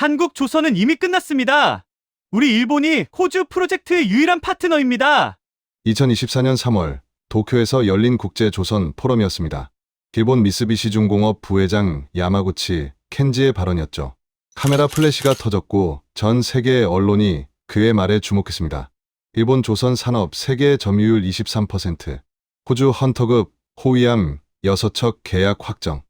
한국 조선은 이미 끝났습니다. 우리 일본이 호주 프로젝트의 유일한 파트너입니다. 2024년 3월 도쿄에서 열린 국제조선 포럼이었습니다. 일본 미쓰비시 중공업 부회장 야마구치 켄지의 발언이었죠. 카메라 플래시가 터졌고 전 세계의 언론이 그의 말에 주목했습니다. 일본 조선 산업 세계 점유율 23%, 호주 헌터급 호위함 6척 계약 확정,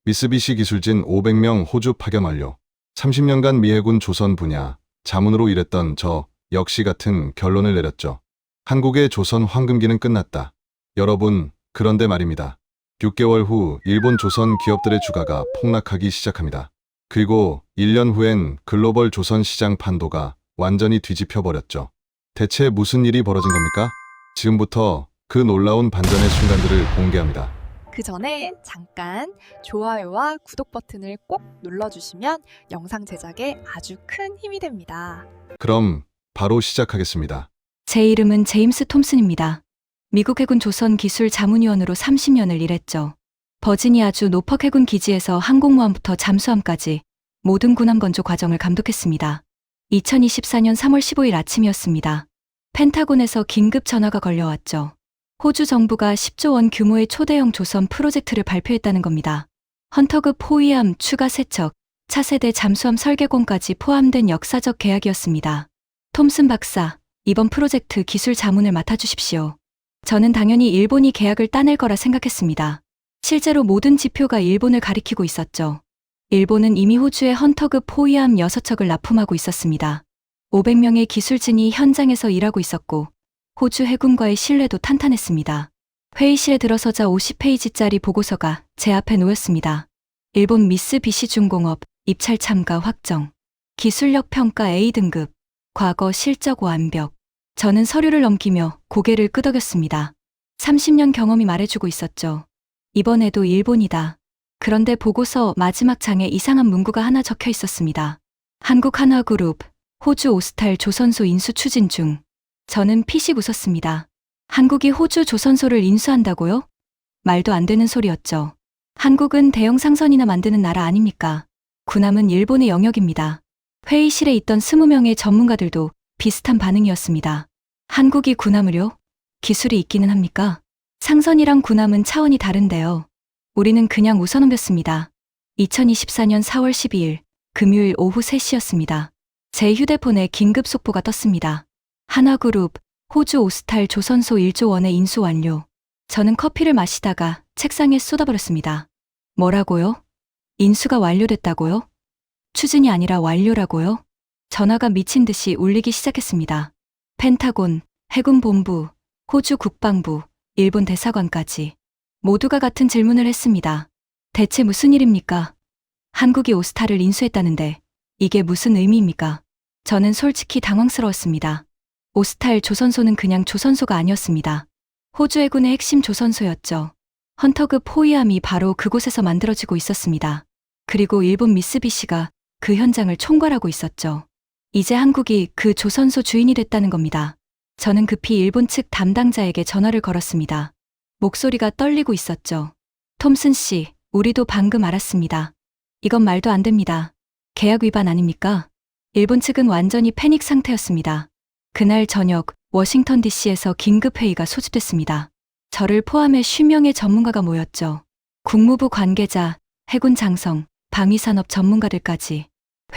미쓰비시 기술진 500명 호주 파견 완료, 30년간 미해군 조선 분야 자문으로 일했던 저 역시 같은 결론을 내렸죠. 한국의 조선 황금기는 끝났다. 여러분, 그런데 말입니다. 6개월 후 일본 조선 기업들의 주가가 폭락하기 시작합니다. 그리고 1년 후엔 글로벌 조선 시장 판도가 완전히 뒤집혀 버렸죠. 대체 무슨 일이 벌어진 겁니까? 지금부터 그 놀라운 반전의 순간들을 공개합니다. 그 전에 잠깐 좋아요와 구독 버튼을 꼭 눌러주시면 영상 제작에 아주 큰 힘이 됩니다. 그럼 바로 시작하겠습니다. 제 이름은 제임스 톰슨입니다. 미국 해군 조선 기술 자문위원으로 30년을 일했죠. 버지니아주 노퍽 해군 기지에서 항공모함부터 잠수함까지 모든 군함 건조 과정을 감독했습니다. 2024년 3월 15일 아침이었습니다. 펜타곤에서 긴급 전화가 걸려왔죠. 호주 정부가 10조 원 규모의 초대형 조선 프로젝트를 발표했다는 겁니다. 헌터급 호위함 추가 세척, 차세대 잠수함 설계공까지 포함된 역사적 계약이었습니다. 톰슨 박사, 이번 프로젝트 기술 자문을 맡아주십시오. 저는 당연히 일본이 계약을 따낼 거라 생각했습니다. 실제로 모든 지표가 일본을 가리키고 있었죠. 일본은 이미 호주의 헌터급 호위함 6척을 납품하고 있었습니다. 500명의 기술진이 현장에서 일하고 있었고 호주 해군과의 신뢰도 탄탄했습니다. 회의실에 들어서자 50페이지짜리 보고서가 제 앞에 놓였습니다. 일본 미쓰비시 중공업 입찰 참가 확정, 기술력 평가 A등급, 과거 실적 완벽. 저는 서류를 넘기며 고개를 끄덕였습니다. 30년 경험이 말해주고 있었죠. 이번에도 일본이다. 그런데 보고서 마지막 장에 이상한 문구가 하나 적혀 있었습니다. 한국한화그룹, 호주 오스탈 조선소 인수 추진 중. 저는 피식 웃었습니다. 한국이 호주 조선소를 인수한다고요? 말도 안 되는 소리였죠. 한국은 대형 상선이나 만드는 나라 아닙니까? 군함은 일본의 영역입니다. 회의실에 있던 20명의 전문가들도 비슷한 반응이었습니다. 한국이 군함을요? 기술이 있기는 합니까? 상선이랑 군함은 차원이 다른데요. 우리는 그냥 웃어넘겼습니다. 2024년 4월 12일 금요일 오후 3시였습니다. 제 휴대폰에 긴급 속보가 떴습니다. 한화그룹, 호주 오스탈 조선소 1조 원의 인수 완료. 저는 커피를 마시다가 책상에 쏟아버렸습니다. 뭐라고요? 인수가 완료됐다고요? 추진이 아니라 완료라고요? 전화가 미친 듯이 울리기 시작했습니다. 펜타곤, 해군본부, 호주 국방부, 일본 대사관까지 모두가 같은 질문을 했습니다. 대체 무슨 일입니까? 한국이 오스탈을 인수했다는데 이게 무슨 의미입니까? 저는 솔직히 당황스러웠습니다. 오스탈 조선소는 그냥 조선소가 아니었습니다. 호주 해군의 핵심 조선소였죠. 헌터급 호위함이 바로 그곳에서 만들어지고 있었습니다. 그리고 일본 미쓰비시가 그 현장을 총괄하고 있었죠. 이제 한국이 그 조선소 주인이 됐다는 겁니다. 저는 급히 일본 측 담당자에게 전화를 걸었습니다. 목소리가 떨리고 있었죠. 톰슨 씨, 우리도 방금 알았습니다. 이건 말도 안 됩니다. 계약 위반 아닙니까? 일본 측은 완전히 패닉 상태였습니다. 그날 저녁 워싱턴 DC에서 긴급회의가 소집됐습니다. 저를 포함해 10명의 전문가가 모였죠. 국무부 관계자, 해군 장성, 방위산업 전문가들까지.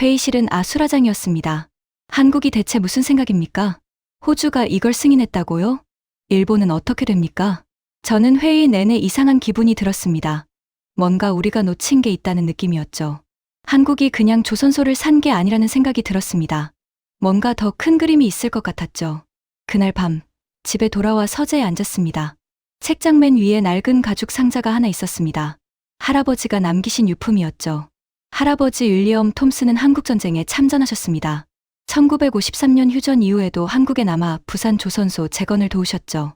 회의실은 아수라장이었습니다. 한국이 대체 무슨 생각입니까? 호주가 이걸 승인했다고요? 일본은 어떻게 됩니까? 저는 회의 내내 이상한 기분이 들었습니다. 뭔가 우리가 놓친 게 있다는 느낌이었죠. 한국이 그냥 조선소를 산 게 아니라는 생각이 들었습니다. 뭔가 더 큰 그림이 있을 것 같았죠. 그날 밤, 집에 돌아와 서재에 앉았습니다. 책장 맨 위에 낡은 가죽 상자가 하나 있었습니다. 할아버지가 남기신 유품이었죠. 할아버지 윌리엄 톰슨은 한국전쟁에 참전하셨습니다. 1953년 휴전 이후에도 한국에 남아 부산 조선소 재건을 도우셨죠.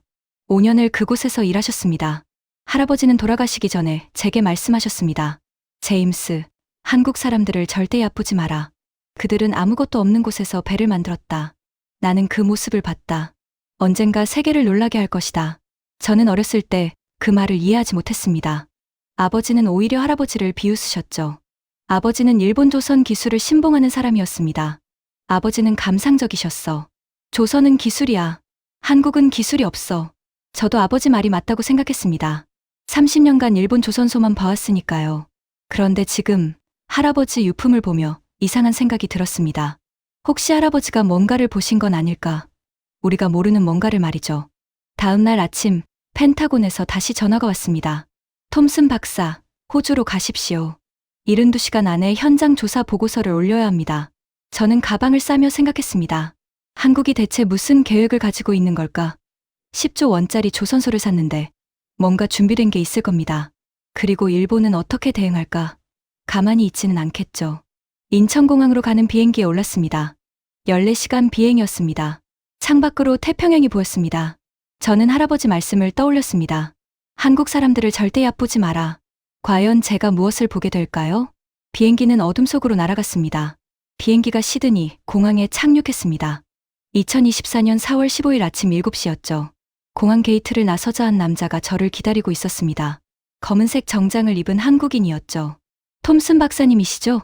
5년을 그곳에서 일하셨습니다. 할아버지는 돌아가시기 전에 제게 말씀하셨습니다. 제임스, 한국 사람들을 절대 아프지 마라. 그들은 아무것도 없는 곳에서 배를 만들었다. 나는 그 모습을 봤다. 언젠가 세계를 놀라게 할 것이다. 저는 어렸을 때 그 말을 이해하지 못했습니다. 아버지는 오히려 할아버지를 비웃으셨죠. 아버지는 일본 조선 기술을 신봉하는 사람이었습니다. 아버지는 감상적이셨어. 조선은 기술이야. 한국은 기술이 없어. 저도 아버지 말이 맞다고 생각했습니다. 30년간 일본 조선소만 봐왔으니까요. 그런데 지금 할아버지 유품을 보며 이상한 생각이 들었습니다. 혹시 할아버지가 뭔가를 보신 건 아닐까? 우리가 모르는 뭔가를 말이죠. 다음 날 아침 펜타곤에서 다시 전화가 왔습니다. 톰슨 박사, 호주로 가십시오. 72시간 안에 현장 조사 보고서를 올려야 합니다. 저는 가방을 싸며 생각했습니다. 한국이 대체 무슨 계획을 가지고 있는 걸까? 10조 원짜리 조선소를 샀는데 뭔가 준비된 게 있을 겁니다. 그리고 일본은 어떻게 대응할까? 가만히 있지는 않겠죠. 인천공항으로 가는 비행기에 올랐습니다. 14시간 비행이었습니다. 창밖으로 태평양이 보였습니다. 저는 할아버지 말씀을 떠올렸습니다. 한국 사람들을 절대 얕보지 마라. 과연 제가 무엇을 보게 될까요? 비행기는 어둠 속으로 날아갔습니다. 비행기가 시드니 공항에 착륙했습니다. 2024년 4월 15일 아침 7시였죠. 공항 게이트를 나서자 한 남자가 저를 기다리고 있었습니다. 검은색 정장을 입은 한국인이었죠. 톰슨 박사님이시죠?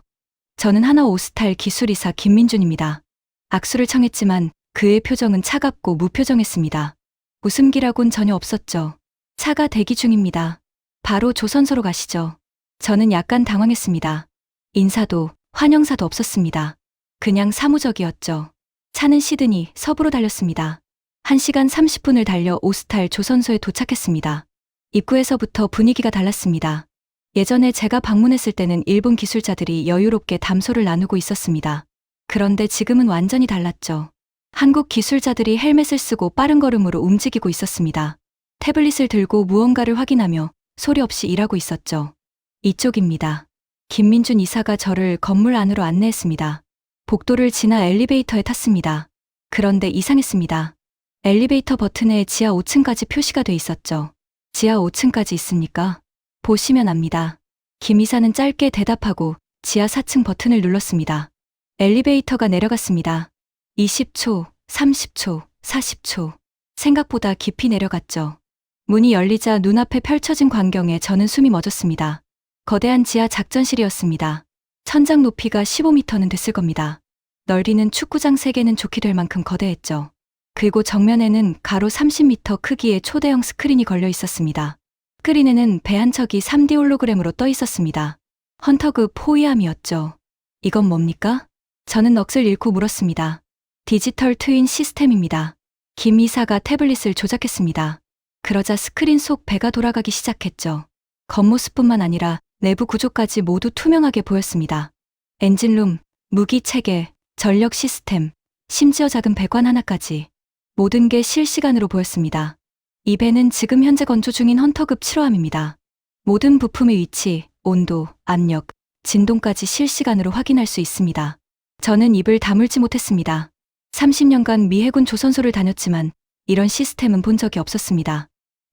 저는 하나오스탈 기술이사 김민준입니다. 악수를 청했지만 그의 표정은 차갑고 무표정했습니다. 웃음기라곤 전혀 없었죠. 차가 대기 중입니다. 바로 조선소로 가시죠. 저는 약간 당황했습니다. 인사도 환영사도 없었습니다. 그냥 사무적이었죠. 차는 시드니 서부로 달렸습니다. 1시간 30분을 달려 오스탈 조선소에 도착했습니다. 입구에서부터 분위기가 달랐습니다. 예전에 제가 방문했을 때는 일본 기술자들이 여유롭게 담소를 나누고 있었습니다. 그런데 지금은 완전히 달랐죠. 한국 기술자들이 헬멧을 쓰고 빠른 걸음으로 움직이고 있었습니다. 태블릿을 들고 무언가를 확인하며 소리 없이 일하고 있었죠. 이쪽입니다. 김민준 이사가 저를 건물 안으로 안내했습니다. 복도를 지나 엘리베이터에 탔습니다. 그런데 이상했습니다. 엘리베이터 버튼에 지하 5층까지 표시가 돼 있었죠. 지하 5층까지 있습니까? 보시면 압니다. 김 이사는 짧게 대답하고 지하 4층 버튼을 눌렀습니다. 엘리베이터가 내려갔습니다. 20초, 30초, 40초. 생각보다 깊이 내려갔죠. 문이 열리자 눈앞에 펼쳐진 광경에 저는 숨이 멎었습니다. 거대한 지하 작전실이었습니다. 천장 높이가 15m는 됐을 겁니다. 넓이는 축구장 3개는 좋게 될 만큼 거대했죠. 그리고 정면에는 가로 30m 크기의 초대형 스크린이 걸려 있었습니다. 스크린에는 배 한 척이 3D 홀로그램으로 떠 있었습니다. 헌터급 호위함이었죠. 이건 뭡니까? 저는 넋을 잃고 물었습니다. 디지털 트윈 시스템입니다. 김 이사가 태블릿을 조작했습니다. 그러자 스크린 속 배가 돌아가기 시작했죠. 겉모습뿐만 아니라 내부 구조까지 모두 투명하게 보였습니다. 엔진룸, 무기 체계, 전력 시스템, 심지어 작은 배관 하나까지 모든 게 실시간으로 보였습니다. 이 배는 지금 현재 건조 중인 헌터급 7호함입니다. 모든 부품의 위치, 온도, 압력, 진동까지 실시간으로 확인할 수 있습니다. 저는 입을 다물지 못했습니다. 30년간 미 해군 조선소를 다녔지만 이런 시스템은 본 적이 없었습니다.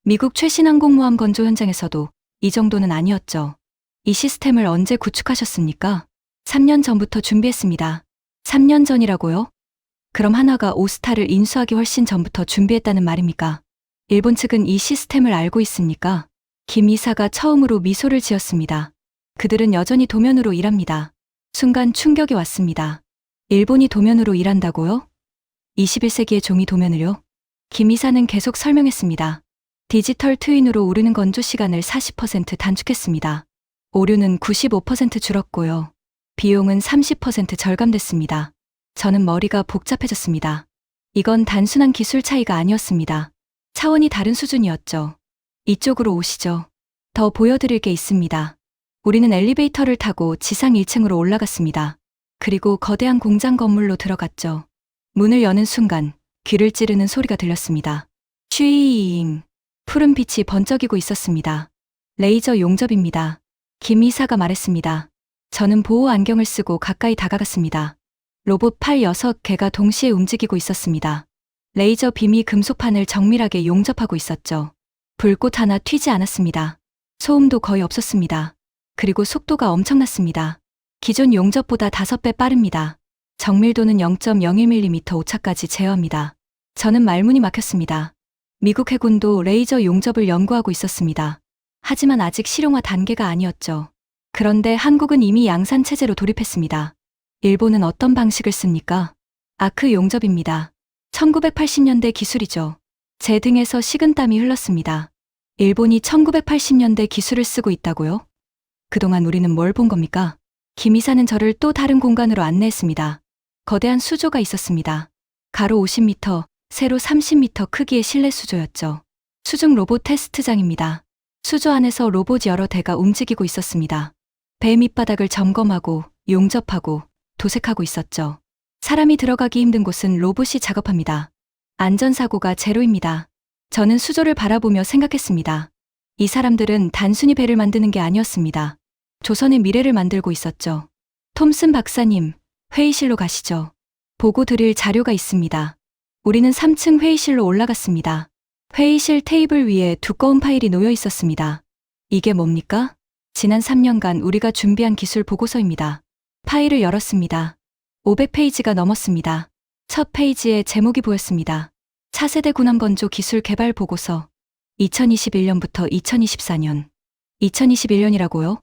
미국 최신 항공모함 건조 현장에서도 이 정도는 아니었죠. 이 시스템을 언제 구축하셨습니까? 3년 전부터 준비했습니다. 3년 전이라고요? 그럼 하나가 오스타를 인수하기 훨씬 전부터 준비했다는 말입니까? 일본 측은 이 시스템을 알고 있습니까? 김 이사가 처음으로 미소를 지었습니다. 그들은 여전히 도면으로 일합니다. 순간 충격이 왔습니다. 일본이 도면으로 일한다고요? 21세기의 종이 도면을요? 김 이사는 계속 설명했습니다. 디지털 트윈으로 오르는 건조 시간을 40% 단축했습니다. 오류는 95% 줄었고요. 비용은 30% 절감됐습니다. 저는 머리가 복잡해졌습니다. 이건 단순한 기술 차이가 아니었습니다. 차원이 다른 수준이었죠. 이쪽으로 오시죠. 더 보여드릴 게 있습니다. 우리는 엘리베이터를 타고 지상 1층으로 올라갔습니다. 그리고 거대한 공장 건물로 들어갔죠. 문을 여는 순간 귀를 찌르는 소리가 들렸습니다. 슈이잉. 푸른 빛이 번쩍이고 있었습니다. 레이저 용접입니다. 김 이사가 말했습니다. 저는 보호 안경을 쓰고 가까이 다가갔습니다. 로봇 팔 6개가 동시에 움직이고 있었습니다. 레이저 빔이 금속판을 정밀하게 용접하고 있었죠. 불꽃 하나 튀지 않았습니다. 소음도 거의 없었습니다. 그리고 속도가 엄청났습니다. 기존 용접보다 5배 빠릅니다. 정밀도는 0.01mm 오차까지 제어합니다. 저는 말문이 막혔습니다. 미국 해군도 레이저 용접을 연구하고 있었습니다. 하지만 아직 실용화 단계가 아니었죠. 그런데 한국은 이미 양산 체제로 돌입했습니다. 일본은 어떤 방식을 씁니까? 아크 용접입니다. 1980년대 기술이죠. 제 등에서 식은땀이 흘렀습니다. 일본이 1980년대 기술을 쓰고 있다고요? 그동안 우리는 뭘 본 겁니까? 김 이사는 저를 또 다른 공간으로 안내했습니다. 거대한 수조가 있었습니다. 가로 50m, 세로 30m 크기의 실내 수조였죠. 수중 로봇 테스트장입니다. 수조 안에서 로봇 여러 대가 움직이고 있었습니다. 배 밑바닥을 점검하고 용접하고 도색하고 있었죠. 사람이 들어가기 힘든 곳은 로봇이 작업합니다. 안전사고가 제로입니다. 저는 수조를 바라보며 생각했습니다. 이 사람들은 단순히 배를 만드는 게 아니었습니다. 조선의 미래를 만들고 있었죠. 톰슨 박사님, 회의실로 가시죠. 보고 드릴 자료가 있습니다. 우리는 3층 회의실로 올라갔습니다. 회의실 테이블 위에 두꺼운 파일이 놓여 있었습니다. 이게 뭡니까? 지난 3년간 우리가 준비한 기술 보고서입니다. 파일을 열었습니다. 500페이지가 넘었습니다. 첫 페이지에 제목이 보였습니다. 차세대 군함건조 기술 개발 보고서. 2021년부터 2024년. 2021년이라고요?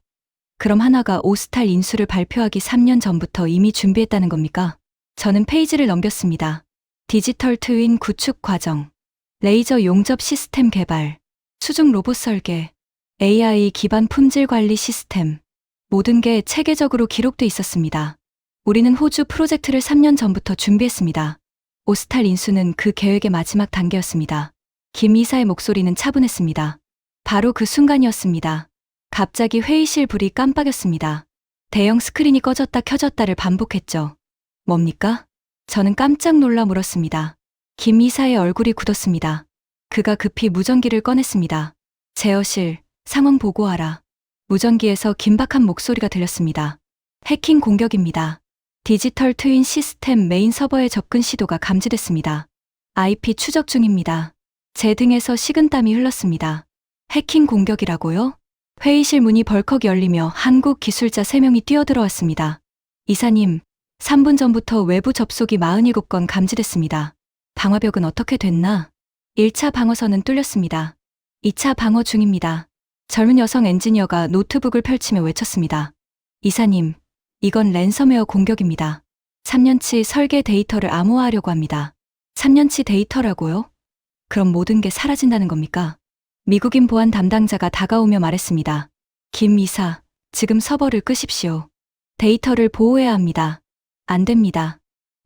그럼 하나가 오스탈 인수를 발표하기 3년 전부터 이미 준비했다는 겁니까? 저는 페이지를 넘겼습니다. 디지털 트윈 구축 과정, 레이저 용접 시스템 개발, 수중 로봇 설계, AI 기반 품질 관리 시스템, 모든 게 체계적으로 기록돼 있었습니다. 우리는 호주 프로젝트를 3년 전부터 준비했습니다. 오스탈 인수는 그 계획의 마지막 단계였습니다. 김 이사의 목소리는 차분했습니다. 바로 그 순간이었습니다. 갑자기 회의실 불이 깜빡였습니다. 대형 스크린이 꺼졌다 켜졌다를 반복했죠. 뭡니까? 저는 깜짝 놀라 물었습니다. 김 이사의 얼굴이 굳었습니다. 그가 급히 무전기를 꺼냈습니다. 제어실, 상황 보고하라. 무전기에서 긴박한 목소리가 들렸습니다. 해킹 공격입니다. 디지털 트윈 시스템 메인 서버의 접근 시도가 감지됐습니다. IP 추적 중입니다. 제 등에서 식은땀이 흘렀습니다. 해킹 공격이라고요? 회의실 문이 벌컥 열리며 한국 기술자 3명이 뛰어들어왔습니다. 이사님, 3분 전부터 외부 접속이 47건 감지됐습니다. 방화벽은 어떻게 됐나? 1차 방어선은 뚫렸습니다. 2차 방어 중입니다. 젊은 여성 엔지니어가 노트북을 펼치며 외쳤습니다. 이사님, 이건 랜섬웨어 공격입니다. 3년치 설계 데이터를 암호화하려고 합니다. 3년치 데이터라고요? 그럼 모든 게 사라진다는 겁니까? 미국인 보안 담당자가 다가오며 말했습니다. 김 이사, 지금 서버를 끄십시오. 데이터를 보호해야 합니다. 안 됩니다.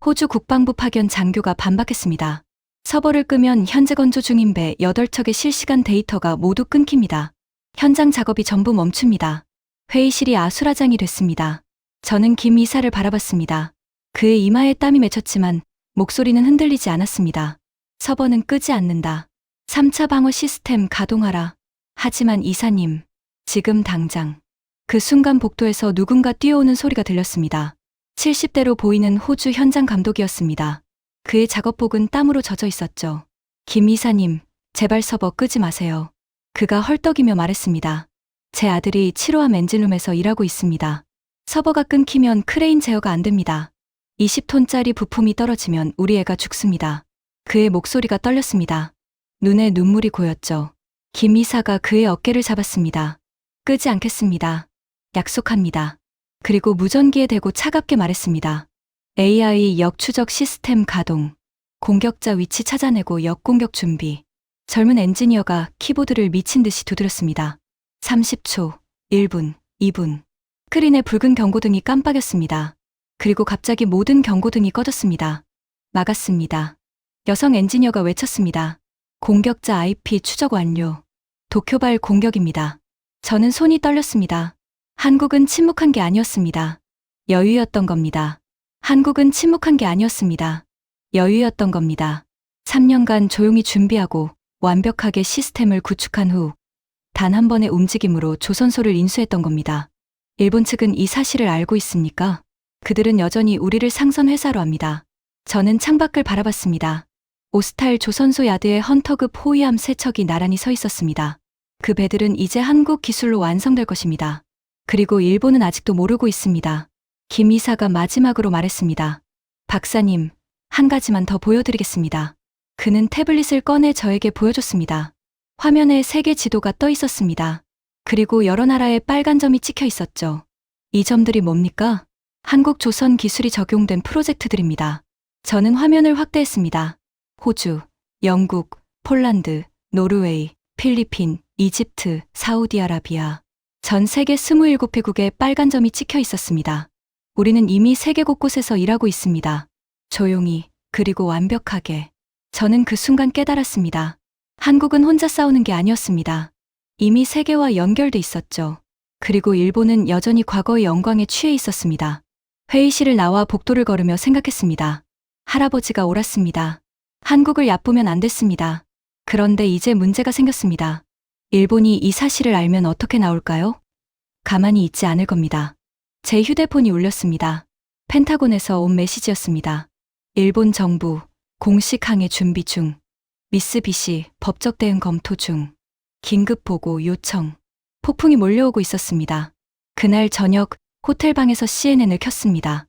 호주 국방부 파견 장교가 반박했습니다. 서버를 끄면 현재 건조 중인 배 8척의 실시간 데이터가 모두 끊깁니다. 현장 작업이 전부 멈춥니다. 회의실이 아수라장이 됐습니다. 저는 김 이사를 바라봤습니다. 그의 이마에 땀이 맺혔지만 목소리는 흔들리지 않았습니다. 서버는 끄지 않는다. 3차 방어 시스템 가동하라. 하지만 이사님, 지금 당장. 그 순간 복도에서 누군가 뛰어오는 소리가 들렸습니다. 70대로 보이는 호주 현장 감독이었습니다. 그의 작업복은 땀으로 젖어 있었죠. 김 이사님, 제발 서버 끄지 마세요. 그가 헐떡이며 말했습니다. 제 아들이 7호함 엔진룸에서 일하고 있습니다. 서버가 끊기면 크레인 제어가 안 됩니다. 20톤짜리 부품이 떨어지면 우리 애가 죽습니다. 그의 목소리가 떨렸습니다. 눈에 눈물이 고였죠. 김 이사가 그의 어깨를 잡았습니다. 끄지 않겠습니다. 약속합니다. 그리고 무전기에 대고 차갑게 말했습니다. AI 역추적 시스템 가동. 공격자 위치 찾아내고 역공격 준비. 젊은 엔지니어가 키보드를 미친 듯이 두드렸습니다. 30초, 1분, 2분. 스크린에 붉은 경고등이 깜빡였습니다. 그리고 갑자기 모든 경고등이 꺼졌습니다. 막았습니다. 여성 엔지니어가 외쳤습니다. 공격자 IP 추적 완료. 도쿄발 공격입니다. 저는 손이 떨렸습니다. 한국은 침묵한 게 아니었습니다. 여유였던 겁니다. 한국은 침묵한 게 아니었습니다. 여유였던 겁니다. 3년간 조용히 준비하고 완벽하게 시스템을 구축한 후 단 한 번의 움직임으로 조선소를 인수했던 겁니다. 일본 측은 이 사실을 알고 있습니까? 그들은 여전히 우리를 상선 회사로 합니다. 저는 창밖을 바라봤습니다. 오스탈 조선소 야드에 헌터급 호위함 3척이 나란히 서 있었습니다. 그 배들은 이제 한국 기술로 완성될 것입니다. 그리고 일본은 아직도 모르고 있습니다. 김 이사가 마지막으로 말했습니다. 박사님, 한 가지만 더 보여드리겠습니다. 그는 태블릿을 꺼내 저에게 보여줬습니다. 화면에 세계 지도가 떠 있었습니다. 그리고 여러 나라에 빨간 점이 찍혀 있었죠. 이 점들이 뭡니까? 한국 조선 기술이 적용된 프로젝트들입니다. 저는 화면을 확대했습니다. 호주, 영국, 폴란드, 노르웨이, 필리핀, 이집트, 사우디아라비아. 전 세계 27개국에 빨간 점이 찍혀 있었습니다. 우리는 이미 세계 곳곳에서 일하고 있습니다. 조용히, 그리고 완벽하게. 저는 그 순간 깨달았습니다. 한국은 혼자 싸우는 게 아니었습니다. 이미 세계와 연결돼 있었죠. 그리고 일본은 여전히 과거의 영광에 취해 있었습니다. 회의실을 나와 복도를 걸으며 생각했습니다. 할아버지가 옳았습니다. 한국을 얕보면 안 됐습니다. 그런데 이제 문제가 생겼습니다. 일본이 이 사실을 알면 어떻게 나올까요? 가만히 있지 않을 겁니다. 제 휴대폰이 울렸습니다. 펜타곤에서 온 메시지였습니다. 일본 정부, 공식 항해 준비 중. 미쓰비시, 법적 대응 검토 중. 긴급 보고 요청. 폭풍이 몰려오고 있었습니다. 그날 저녁 호텔방에서 CNN을 켰습니다.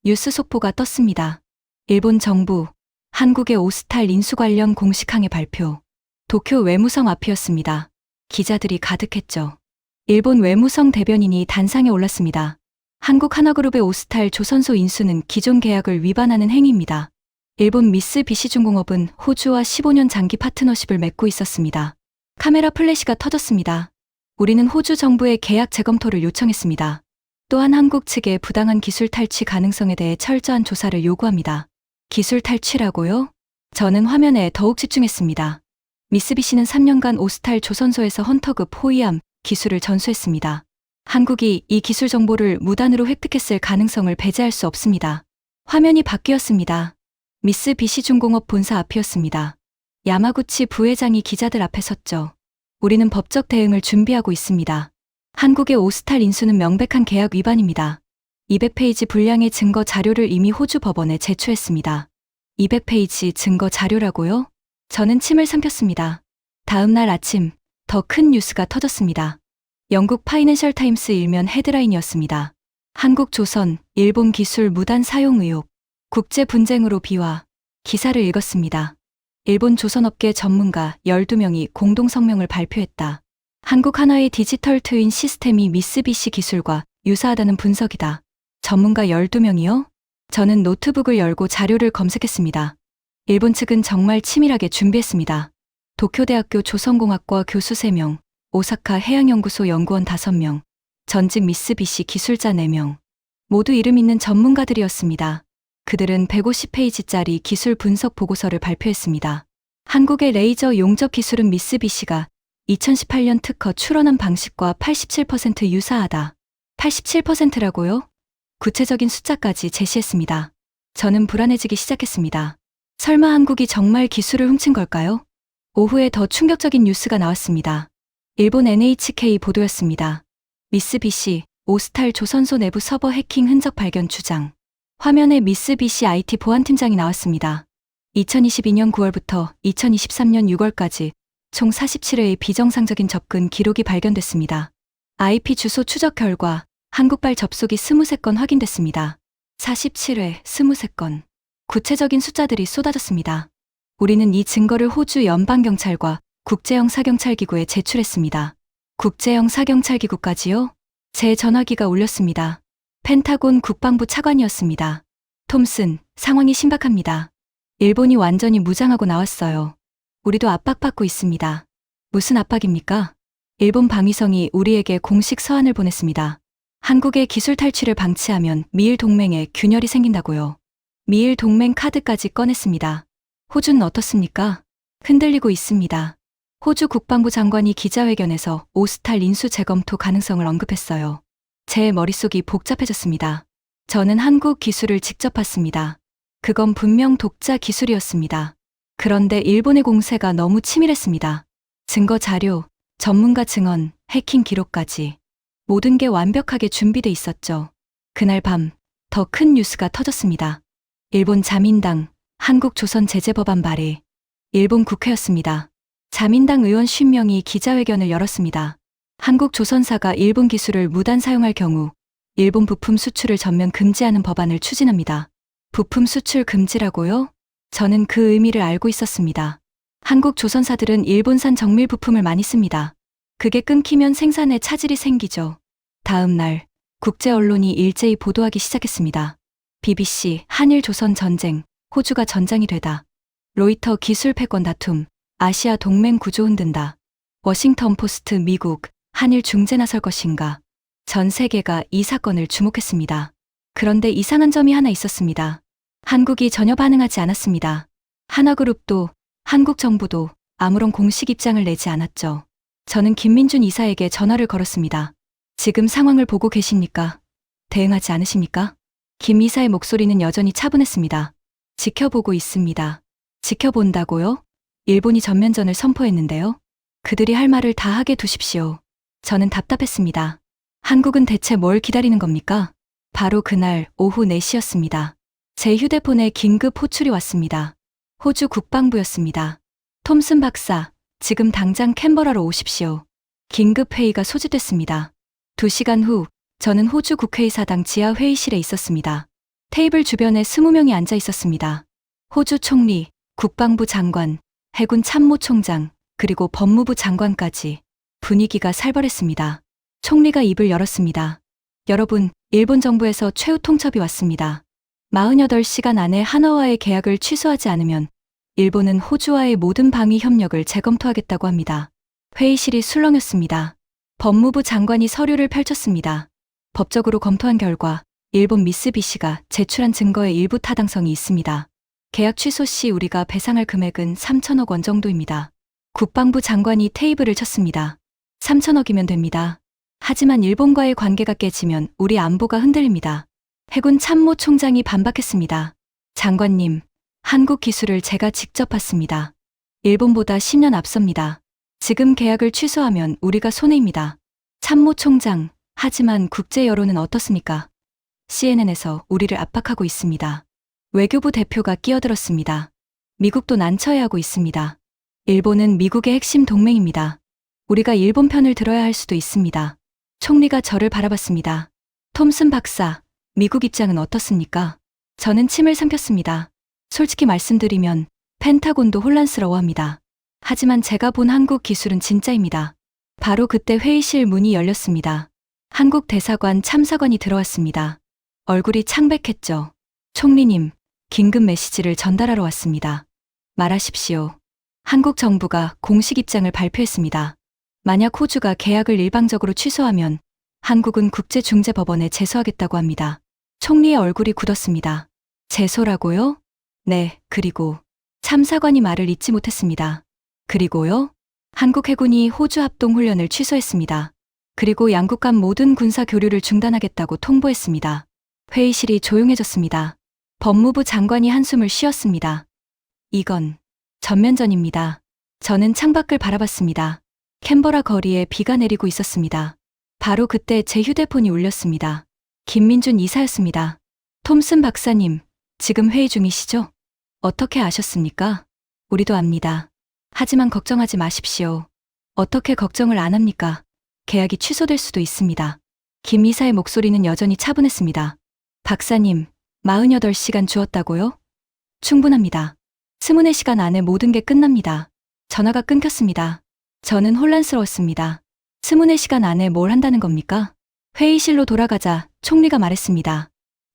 뉴스 속보가 떴습니다. 일본 정부, 한국의 오스탈 인수 관련 공식 항해 발표. 도쿄 외무성 앞이었습니다. 기자들이 가득했죠. 일본 외무성 대변인이 단상에 올랐습니다. 한국 하나그룹의 오스탈 조선소 인수는 기존 계약을 위반하는 행위입니다. 일본 미쓰비시중공업은 호주와 15년 장기 파트너십을 맺고 있었습니다. 카메라 플래시가 터졌습니다. 우리는 호주 정부의 계약 재검토를 요청했습니다. 또한 한국 측의 부당한 기술 탈취 가능성에 대해 철저한 조사를 요구합니다. 기술 탈취라고요? 저는 화면에 더욱 집중했습니다. 미쓰비시는 3년간 오스탈 조선소에서 헌터급 호위함 기술을 전수했습니다. 한국이 이 기술 정보를 무단으로 획득했을 가능성을 배제할 수 없습니다. 화면이 바뀌었습니다. 미쓰비시중공업 본사 앞이었습니다. 야마구치 부회장이 기자들 앞에 섰죠. 우리는 법적 대응을 준비하고 있습니다. 한국의 오스탈 인수는 명백한 계약 위반입니다. 200페이지 분량의 증거 자료를 이미 호주 법원에 제출했습니다. 200페이지 증거 자료라고요? 저는 침을 삼켰습니다. 다음 날 아침, 더 큰 뉴스가 터졌습니다. 영국 파이낸셜 타임스 일면 헤드라인이었습니다. 한국 조선, 일본 기술 무단 사용 의혹, 국제 분쟁으로 비화. 기사를 읽었습니다. 일본 조선업계 전문가 12명이 공동 성명을 발표했다. 한국 하나의 디지털 트윈 시스템이 미쓰비시 기술과 유사하다는 분석이다. 전문가 12명이요? 저는 노트북을 열고 자료를 검색했습니다. 일본 측은 정말 치밀하게 준비했습니다. 도쿄대학교 조선공학과 교수 3명, 오사카 해양연구소 연구원 5명, 전직 미쓰비시 기술자 4명. 모두 이름 있는 전문가들이었습니다. 그들은 150페이지짜리 기술 분석 보고서를 발표했습니다. 한국의 레이저 용접 기술은 미쓰비시가 2018년 특허 출원한 방식과 87% 유사하다. 87%라고요? 구체적인 숫자까지 제시했습니다. 저는 불안해지기 시작했습니다. 설마 한국이 정말 기술을 훔친 걸까요? 오후에 더 충격적인 뉴스가 나왔습니다. 일본 NHK 보도였습니다. 미쓰비시, 오스탈 조선소 내부 서버 해킹 흔적 발견 주장. 화면에 미쓰비시 IT 보안팀장이 나왔습니다. 2022년 9월부터 2023년 6월까지 총 47회의 비정상적인 접근 기록이 발견됐습니다. IP 주소 추적 결과 한국발 접속이 23건 확인됐습니다. 47회, 23건. 구체적인 숫자들이 쏟아졌습니다. 우리는 이 증거를 호주 연방경찰과 국제형 사경찰기구에 제출했습니다. 국제형 사경찰기구까지요? 제 전화기가 울렸습니다. 펜타곤 국방부 차관이었습니다. 톰슨, 상황이 심각합니다. 일본이 완전히 무장하고 나왔어요. 우리도 압박받고 있습니다. 무슨 압박입니까? 일본 방위성이 우리에게 공식 서한을 보냈습니다. 한국의 기술 탈취를 방치하면 미일 동맹에 균열이 생긴다고요. 미일 동맹 카드까지 꺼냈습니다. 호주는 어떻습니까? 흔들리고 있습니다. 호주 국방부 장관이 기자회견에서 오스탈 인수 재검토 가능성을 언급했어요. 제 머릿속이 복잡해졌습니다. 저는 한국 기술을 직접 봤습니다. 그건 분명 독자 기술이었습니다. 그런데 일본의 공세가 너무 치밀했습니다. 증거 자료, 전문가 증언, 해킹 기록까지. 모든 게 완벽하게 준비돼 있었죠. 그날 밤, 더 큰 뉴스가 터졌습니다. 일본 자민당, 한국 조선 제재법안 발의. 일본 국회였습니다. 자민당 의원 50명이 기자회견을 열었습니다. 한국 조선사가 일본 기술을 무단 사용할 경우 일본 부품 수출을 전면 금지하는 법안을 추진합니다. 부품 수출 금지라고요? 저는 그 의미를 알고 있었습니다. 한국 조선사들은 일본산 정밀 부품을 많이 씁니다. 그게 끊기면 생산에 차질이 생기죠. 다음 날 국제 언론이 일제히 보도하기 시작했습니다. BBC, 한일 조선 전쟁, 호주가 전장이 되다. 로이터 기술 패권 다툼, 아시아 동맹 구조 흔든다. 워싱턴 포스트 미국, 한일 중재 나설 것인가. 전 세계가 이 사건을 주목했습니다. 그런데 이상한 점이 하나 있었습니다. 한국이 전혀 반응하지 않았습니다. 하나그룹도, 한국 정부도 아무런 공식 입장을 내지 않았죠. 저는 김민준 이사에게 전화를 걸었습니다. 지금 상황을 보고 계십니까? 대응하지 않으십니까? 김 이사의 목소리는 여전히 차분했습니다. 지켜보고 있습니다. 지켜본다고요? 일본이 전면전을 선포했는데요. 그들이 할 말을 다 하게 두십시오. 저는 답답했습니다. 한국은 대체 뭘 기다리는 겁니까? 바로 그날 오후 4시였습니다. 제 휴대폰에 긴급 호출이 왔습니다. 호주 국방부였습니다. 톰슨 박사, 지금 당장 캔버라로 오십시오. 긴급 회의가 소집됐습니다. 2시간 후, 저는 호주 국회의사당 지하 회의실에 있었습니다. 테이블 주변에 20명이 앉아 있었습니다. 호주 총리, 국방부 장관, 해군 참모총장, 그리고 법무부 장관까지. 분위기가 살벌했습니다. 총리가 입을 열었습니다. 여러분, 일본 정부에서 최후 통첩이 왔습니다. 48시간 안에 한화와의 계약을 취소하지 않으면 일본은 호주와의 모든 방위 협력을 재검토하겠다고 합니다. 회의실이 술렁였습니다. 법무부 장관이 서류를 펼쳤습니다. 법적으로 검토한 결과 일본 미쓰비시가 제출한 증거에 일부 타당성이 있습니다. 계약 취소 시 우리가 배상할 금액은 3천억 원 정도입니다. 국방부 장관이 테이블을 쳤습니다. 3천억이면 됩니다. 하지만 일본과의 관계가 깨지면 우리 안보가 흔들립니다. 해군 참모총장이 반박했습니다. 장관님, 한국 기술을 제가 직접 봤습니다. 일본보다 10년 앞섭니다. 지금 계약을 취소하면 우리가 손해입니다. 참모총장, 하지만 국제 여론은 어떻습니까? CNN에서 우리를 압박하고 있습니다. 외교부 대표가 끼어들었습니다. 미국도 난처해하고 있습니다. 일본은 미국의 핵심 동맹입니다. 우리가 일본 편을 들어야 할 수도 있습니다. 총리가 저를 바라봤습니다. 톰슨 박사, 미국 입장은 어떻습니까? 저는 침을 삼켰습니다. 솔직히 말씀드리면 펜타곤도 혼란스러워합니다. 하지만 제가 본 한국 기술은 진짜입니다. 바로 그때 회의실 문이 열렸습니다. 한국 대사관 참사관이 들어왔습니다. 얼굴이 창백했죠. 총리님, 긴급 메시지를 전달하러 왔습니다. 말하십시오. 한국 정부가 공식 입장을 발표했습니다. 만약 호주가 계약을 일방적으로 취소하면 한국은 국제중재법원에 제소하겠다고 합니다. 총리의 얼굴이 굳었습니다. 제소라고요? 네, 그리고 참사관이 말을 잇지 못했습니다. 그리고요? 한국 해군이 호주 합동훈련을 취소했습니다. 그리고 양국 간 모든 군사 교류를 중단하겠다고 통보했습니다. 회의실이 조용해졌습니다. 법무부 장관이 한숨을 쉬었습니다. 이건 전면전입니다. 저는 창밖을 바라봤습니다. 캔버라 거리에 비가 내리고 있었습니다. 바로 그때 제 휴대폰이 울렸습니다. 김민준 이사였습니다. 톰슨 박사님, 지금 회의 중이시죠? 어떻게 아셨습니까? 우리도 압니다. 하지만 걱정하지 마십시오. 어떻게 걱정을 안 합니까? 계약이 취소될 수도 있습니다. 김 이사의 목소리는 여전히 차분했습니다. 박사님, 48시간 주었다고요? 충분합니다. 24시간 안에 모든 게 끝납니다. 전화가 끊겼습니다. 저는 혼란스러웠습니다. 24시간 안에 뭘 한다는 겁니까? 회의실로 돌아가자 총리가 말했습니다.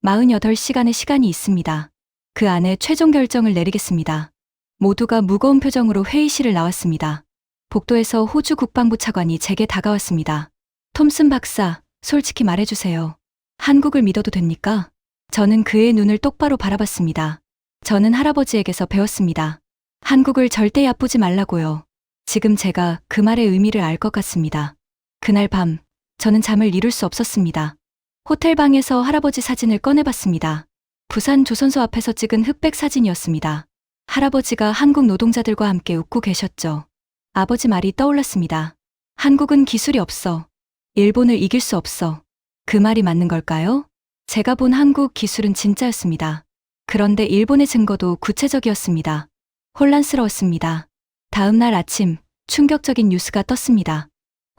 48시간의 시간이 있습니다. 그 안에 최종 결정을 내리겠습니다. 모두가 무거운 표정으로 회의실을 나왔습니다. 복도에서 호주 국방부 차관이 제게 다가왔습니다. 톰슨 박사, 솔직히 말해주세요. 한국을 믿어도 됩니까? 저는 그의 눈을 똑바로 바라봤습니다. 저는 할아버지에게서 배웠습니다. 한국을 절대 얕보지 말라고요. 지금 제가 그 말의 의미를 알 것 같습니다. 그날 밤, 저는 잠을 이룰 수 없었습니다. 호텔 방에서 할아버지 사진을 꺼내봤습니다. 부산 조선소 앞에서 찍은 흑백 사진이었습니다. 할아버지가 한국 노동자들과 함께 웃고 계셨죠. 아버지 말이 떠올랐습니다. 한국은 기술이 없어. 일본을 이길 수 없어. 그 말이 맞는 걸까요? 제가 본 한국 기술은 진짜였습니다. 그런데 일본의 증거도 구체적이었습니다. 혼란스러웠습니다. 다음 날 아침, 충격적인 뉴스가 떴습니다.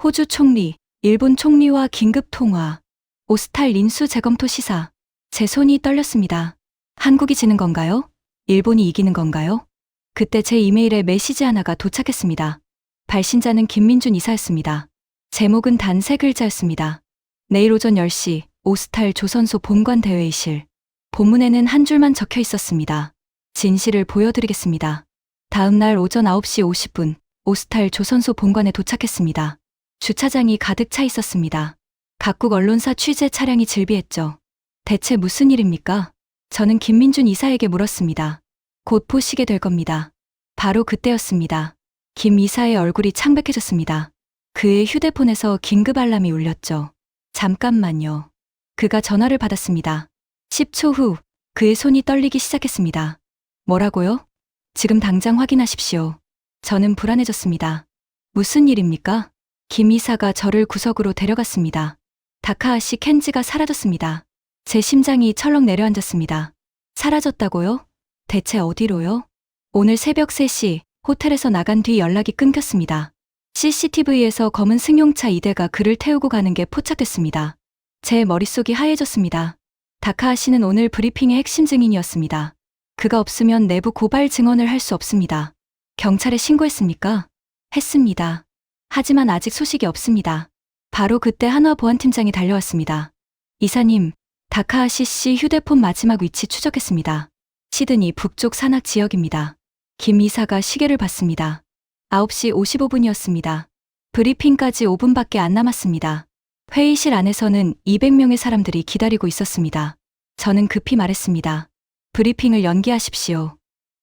호주 총리, 일본 총리와 긴급 통화. 오스탈 인수 재검토 시사. 제 손이 떨렸습니다. 한국이 지는 건가요? 일본이 이기는 건가요? 그때 제 이메일에 메시지 하나가 도착했습니다. 발신자는 김민준 이사였습니다. 제목은 단 3글자였습니다. 내일 오전 10시 오스탈 조선소 본관 대회의실. 본문에는 한 줄만 적혀 있었습니다. 진실을 보여드리겠습니다. 다음 날 오전 9시 50분 오스탈 조선소 본관에 도착했습니다. 주차장이 가득 차 있었습니다. 각국 언론사 취재 차량이 질비했죠. 대체 무슨 일입니까? 저는 김민준 이사에게 물었습니다. 곧 보시게 될 겁니다. 바로 그때였습니다. 김 이사의 얼굴이 창백해졌습니다. 그의 휴대폰에서 긴급 알람이 울렸죠. 잠깐만요. 그가 전화를 받았습니다. 10초 후 그의 손이 떨리기 시작했습니다. 뭐라고요? 지금 당장 확인하십시오. 저는 불안해졌습니다. 무슨 일입니까? 김 이사가 저를 구석으로 데려갔습니다. 다카하시 켄지가 사라졌습니다. 제 심장이 철렁 내려앉았습니다. 사라졌다고요? 대체 어디로요? 오늘 새벽 3시 호텔에서 나간 뒤 연락이 끊겼습니다. CCTV에서 검은 승용차 2대가 그를 태우고 가는 게 포착됐습니다. 제 머릿속이 하얘졌습니다. 다카하시는 오늘 브리핑의 핵심 증인이었습니다. 그가 없으면 내부 고발 증언을 할 수 없습니다. 경찰에 신고했습니까? 했습니다. 하지만 아직 소식이 없습니다. 바로 그때 한화 보안팀장이 달려왔습니다. 이사님, 다카하시 씨 휴대폰 마지막 위치 추적했습니다. 시드니 북쪽 산악 지역입니다. 김 이사가 시계를 봤습니다. 9시 55분이었습니다. 브리핑까지 5분밖에 안 남았습니다. 회의실 안에서는 200명의 사람들이 기다리고 있었습니다. 저는 급히 말했습니다. 브리핑을 연기하십시오.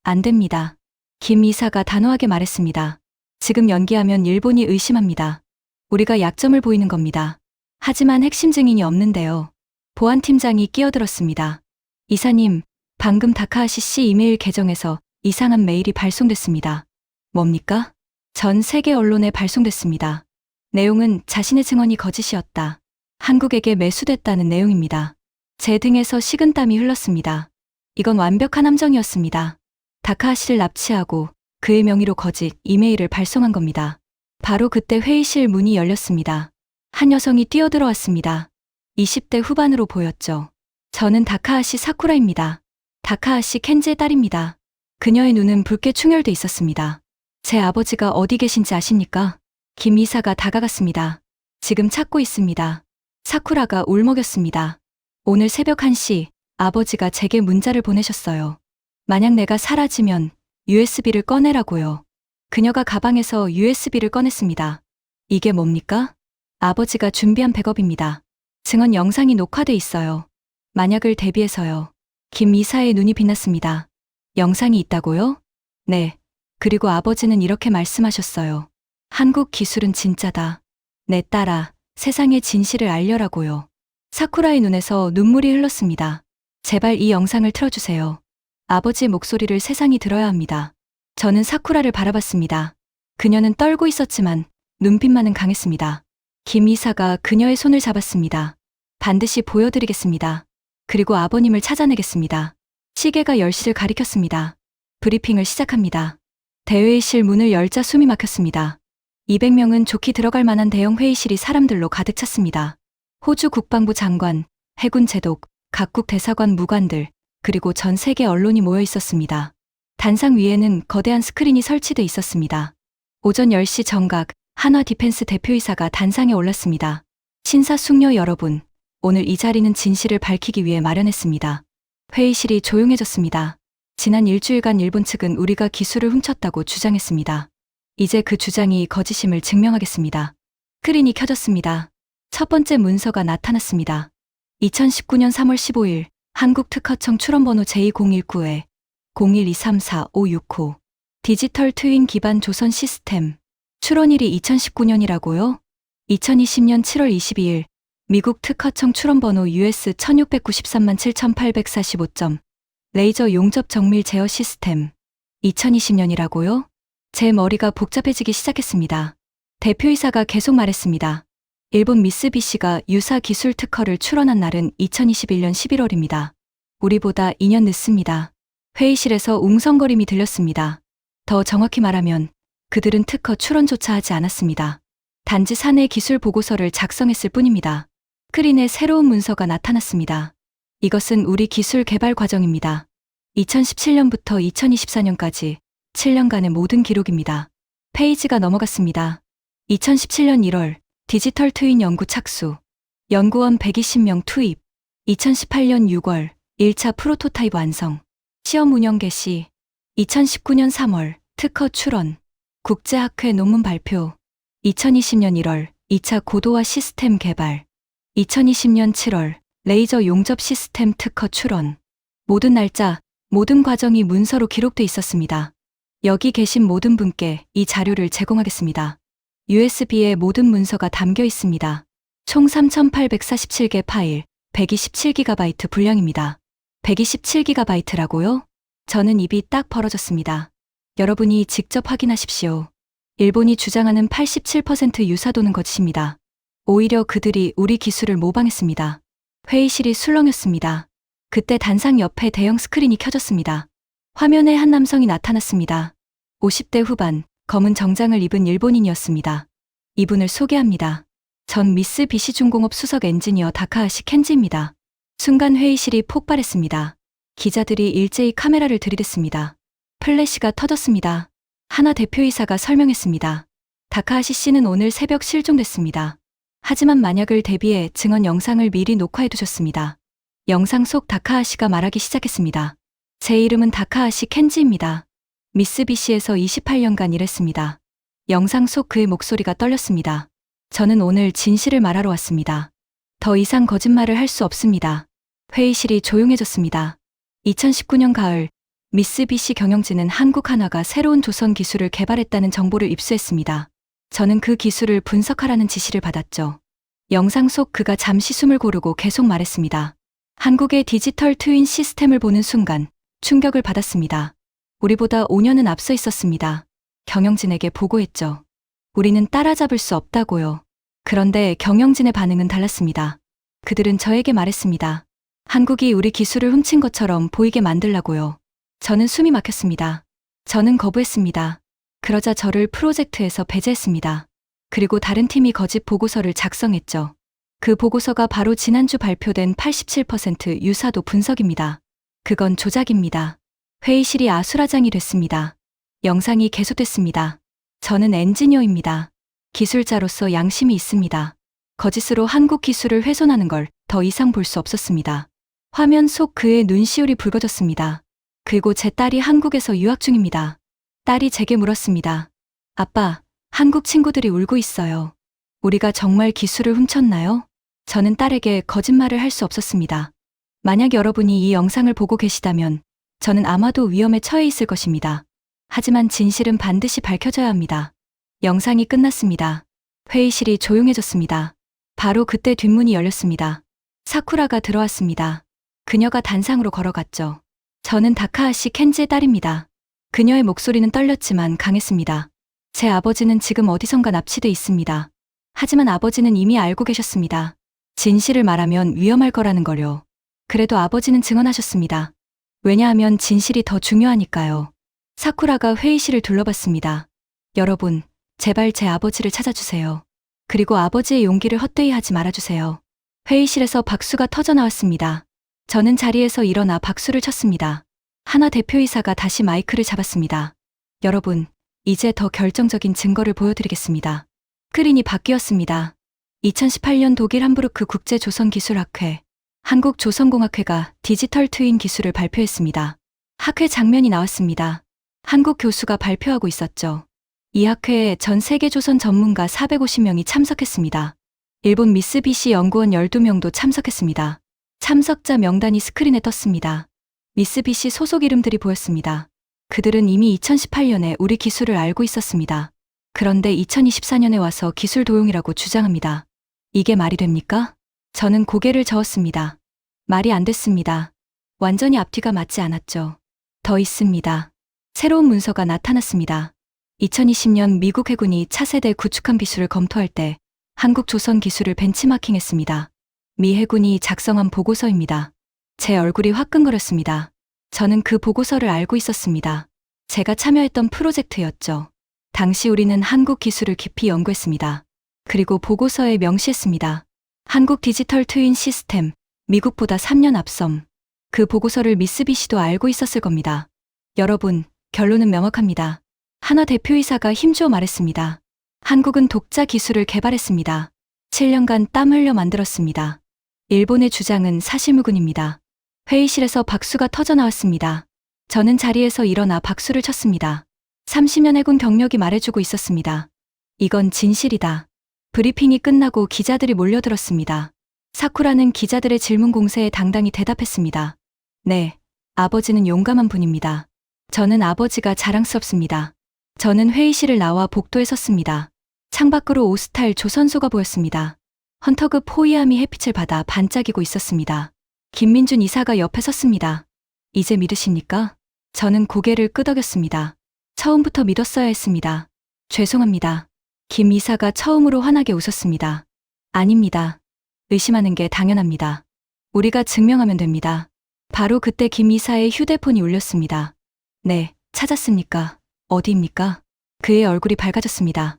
안 됩니다. 김 이사가 단호하게 말했습니다. 지금 연기하면 일본이 의심합니다. 우리가 약점을 보이는 겁니다. 하지만 핵심 증인이 없는데요. 보안팀장이 끼어들었습니다. 이사님, 방금 다카하시 씨 이메일 계정에서 이상한 메일이 발송됐습니다. 뭡니까? 전 세계 언론에 발송됐습니다. 내용은 자신의 증언이 거짓이었다. 한국에게 매수됐다는 내용입니다. 제 등에서 식은땀이 흘렀습니다. 이건 완벽한 함정이었습니다. 다카하시를 납치하고 그의 명의로 거짓 이메일을 발송한 겁니다. 바로 그때 회의실 문이 열렸습니다. 한 여성이 뛰어들어왔습니다. 20대 후반으로 보였죠. 저는 다카하시 사쿠라입니다. 다카하시 켄지의 딸입니다. 그녀의 눈은 붉게 충혈돼 있었습니다. 제 아버지가 어디 계신지 아십니까? 김 이사가 다가갔습니다. 지금 찾고 있습니다. 사쿠라가 울먹였습니다. 오늘 새벽 1시 아버지가 제게 문자를 보내셨어요. 만약 내가 사라지면 USB를 꺼내라고요. 그녀가 가방에서 USB를 꺼냈습니다. 이게 뭡니까? 아버지가 준비한 백업입니다. 증언 영상이 녹화돼 있어요. 만약을 대비해서요. 김 이사의 눈이 빛났습니다. 영상이 있다고요? 네. 그리고 아버지는 이렇게 말씀하셨어요. 한국 기술은 진짜다. 내 딸아, 세상의 진실을 알려라고요. 사쿠라의 눈에서 눈물이 흘렀습니다. 제발 이 영상을 틀어주세요. 아버지의 목소리를 세상이 들어야 합니다. 저는 사쿠라를 바라봤습니다. 그녀는 떨고 있었지만 눈빛만은 강했습니다. 김 이사가 그녀의 손을 잡았습니다. 반드시 보여드리겠습니다. 그리고 아버님을 찾아내겠습니다. 시계가 10시를 가리켰습니다. 브리핑을 시작합니다. 대회의실 문을 열자 숨이 막혔습니다. 200명은 좋게 들어갈 만한 대형 회의실이 사람들로 가득 찼습니다. 호주 국방부 장관, 해군 제독, 각국 대사관 무관들, 그리고 전 세계 언론이 모여 있었습니다. 단상 위에는 거대한 스크린이 설치돼 있었습니다. 오전 10시 정각, 한화 디펜스 대표이사가 단상에 올랐습니다. 신사숙녀 여러분, 오늘 이 자리는 진실을 밝히기 위해 마련했습니다. 회의실이 조용해졌습니다. 지난 일주일간 일본 측은 우리가 기술을 훔쳤다고 주장했습니다. 이제 그 주장이 거짓임을 증명하겠습니다. 스크린이 켜졌습니다. 첫 번째 문서가 나타났습니다. 2019년 3월 15일 한국특허청 출원번호 J019에 01234565 디지털 트윈 기반 조선 시스템. 출원일이 2019년이라고요? 2020년 7월 22일 미국 특허청 출원번호 US 1693만 7845점. 레이저 용접 정밀 제어 시스템. 2020년이라고요? 제 머리가 복잡해지기 시작했습니다. 대표이사가 계속 말했습니다. 일본 미쓰비시가 유사 기술 특허를 출원한 날은 2021년 11월입니다. 우리보다 2년 늦습니다. 회의실에서 웅성거림이 들렸습니다. 더 정확히 말하면 그들은 특허 출원조차 하지 않았습니다. 단지 사내 기술 보고서를 작성했을 뿐입니다. 스크린에 새로운 문서가 나타났습니다. 이것은 우리 기술 개발 과정입니다. 2017년부터 2024년까지 7년간의 모든 기록입니다. 페이지가 넘어갔습니다. 2017년 1월 디지털 트윈 연구 착수. 연구원 120명 투입. 2018년 6월 1차 프로토타입 완성. 시험 운영 개시. 2019년 3월 특허 출원. 국제학회 논문 발표. 2020년 1월 2차 고도화 시스템 개발. 2020년 7월 레이저 용접 시스템 특허 출원. 모든 날짜, 모든 과정이 문서로 기록돼 있었습니다. 여기 계신 모든 분께 이 자료를 제공하겠습니다. USB에 모든 문서가 담겨 있습니다. 총 3,847개 파일, 127GB 분량입니다. 127GB라고요? 저는 입이 딱 벌어졌습니다. 여러분이 직접 확인하십시오. 일본이 주장하는 87% 유사도는 거짓입니다. 오히려 그들이 우리 기술을 모방했습니다. 회의실이 술렁였습니다. 그때 단상 옆에 대형 스크린이 켜졌습니다. 화면에 한 남성이 나타났습니다. 50대 후반, 검은 정장을 입은 일본인이었습니다. 이분을 소개합니다. 전 미쓰비시중공업 수석 엔지니어 다카하시 켄지입니다. 순간 회의실이 폭발했습니다. 기자들이 일제히 카메라를 들이댔습니다. 플래시가 터졌습니다. 하나 대표이사가 설명했습니다. 다카하시 씨는 오늘 새벽 실종됐습니다. 하지만 만약을 대비해 증언 영상을 미리 녹화해두셨습니다. 영상 속 다카하시가 말하기 시작했습니다. 제 이름은 다카하시 켄지입니다. 미쓰비시에서 28년간 일했습니다. 영상 속 그의 목소리가 떨렸습니다. 저는 오늘 진실을 말하러 왔습니다. 더 이상 거짓말을 할 수 없습니다. 회의실이 조용해졌습니다. 2019년 가을, 미쓰비시 경영진은 한국 한화가 새로운 조선 기술을 개발했다는 정보를 입수했습니다. 저는 그 기술을 분석하라는 지시를 받았죠. 영상 속 그가 잠시 숨을 고르고 계속 말했습니다. 한국의 디지털 트윈 시스템을 보는 순간 충격을 받았습니다. 우리보다 5년은 앞서 있었습니다. 경영진에게 보고했죠. 우리는 따라잡을 수 없다고요. 그런데 경영진의 반응은 달랐습니다. 그들은 저에게 말했습니다. 한국이 우리 기술을 훔친 것처럼 보이게 만들라고요. 저는 숨이 막혔습니다. 저는 거부했습니다. 그러자 저를 프로젝트에서 배제했습니다. 그리고 다른 팀이 거짓 보고서를 작성했죠. 그 보고서가 바로 지난주 발표된 87% 유사도 분석입니다. 그건 조작입니다. 회의실이 아수라장이 됐습니다. 영상이 계속됐습니다. 저는 엔지니어입니다. 기술자로서 양심이 있습니다. 거짓으로 한국 기술을 훼손하는 걸 더 이상 볼 수 없었습니다. 화면 속 그의 눈시울이 붉어졌습니다. 그리고 제 딸이 한국에서 유학 중입니다. 딸이 제게 물었습니다. 아빠, 한국 친구들이 울고 있어요. 우리가 정말 기술을 훔쳤나요? 저는 딸에게 거짓말을 할 수 없었습니다. 만약 여러분이 이 영상을 보고 계시다면 저는 아마도 위험에 처해 있을 것입니다. 하지만 진실은 반드시 밝혀져야 합니다. 영상이 끝났습니다. 회의실이 조용해졌습니다. 바로 그때 뒷문이 열렸습니다. 사쿠라가 들어왔습니다. 그녀가 단상으로 걸어갔죠. 저는 다카하시 켄지의 딸입니다. 그녀의 목소리는 떨렸지만 강했습니다. 제 아버지는 지금 어디선가 납치돼 있습니다. 하지만 아버지는 이미 알고 계셨습니다. 진실을 말하면 위험할 거라는 걸요. 그래도 아버지는 증언하셨습니다. 왜냐하면 진실이 더 중요하니까요. 사쿠라가 회의실을 둘러봤습니다. 여러분, 제발 제 아버지를 찾아주세요. 그리고 아버지의 용기를 헛되이 하지 말아주세요. 회의실에서 박수가 터져나왔습니다. 저는 자리에서 일어나 박수를 쳤습니다. 하나 대표이사가 다시 마이크를 잡았습니다. 여러분, 이제 더 결정적인 증거를 보여드리겠습니다. 스크린이 바뀌었습니다. 2018년 독일 함부르크 국제조선기술학회, 한국조선공학회가 디지털 트윈 기술을 발표했습니다. 학회 장면이 나왔습니다. 한국 교수가 발표하고 있었죠. 이 학회에 전 세계 조선 전문가 450명이 참석했습니다. 일본 미쓰비시 연구원 12명도 참석했습니다. 참석자 명단이 스크린에 떴습니다. 미쓰비시 소속 이름들이 보였습니다. 그들은 이미 2018년에 우리 기술을 알고 있었습니다. 그런데 2024년에 와서 기술 도용이라고 주장합니다. 이게 말이 됩니까? 저는 고개를 저었습니다. 말이 안 됐습니다. 완전히 앞뒤가 맞지 않았죠. 더 있습니다. 새로운 문서가 나타났습니다. 2020년 미국 해군이 차세대 구축함 기술을 검토할 때 한국 조선 기술을 벤치마킹했습니다. 미 해군이 작성한 보고서입니다. 제 얼굴이 화끈거렸습니다. 저는 그 보고서를 알고 있었습니다. 제가 참여했던 프로젝트였죠. 당시 우리는 한국 기술을 깊이 연구했습니다. 그리고 보고서에 명시했습니다. 한국 디지털 트윈 시스템, 미국보다 3년 앞섬. 그 보고서를 미쓰비시도 알고 있었을 겁니다. 여러분, 결론은 명확합니다. 하나 대표이사가 힘주어 말했습니다. 한국은 독자 기술을 개발했습니다. 7년간 땀 흘려 만들었습니다. 일본의 주장은 사실무근입니다. 회의실에서 박수가 터져 나왔습니다. 저는 자리에서 일어나 박수를 쳤습니다. 30년 해군 경력이 말해주고 있었습니다. 이건 진실이다. 브리핑이 끝나고 기자들이 몰려들었습니다. 사쿠라는 기자들의 질문 공세에 당당히 대답했습니다. 네, 아버지는 용감한 분입니다. 저는 아버지가 자랑스럽습니다. 저는 회의실을 나와 복도에 섰습니다. 창밖으로 오스탈 조선소가 보였습니다. 헌터급 호이암이 햇빛을 받아 반짝이고 있었습니다. 김민준 이사가 옆에 섰습니다. 이제 믿으십니까? 저는 고개를 끄덕였습니다. 처음부터 믿었어야 했습니다. 죄송합니다. 김 이사가 처음으로 환하게 웃었습니다. 아닙니다. 의심하는 게 당연합니다. 우리가 증명하면 됩니다. 바로 그때 김 이사의 휴대폰이 울렸습니다. 네, 찾았습니까? 어디입니까? 그의 얼굴이 밝아졌습니다.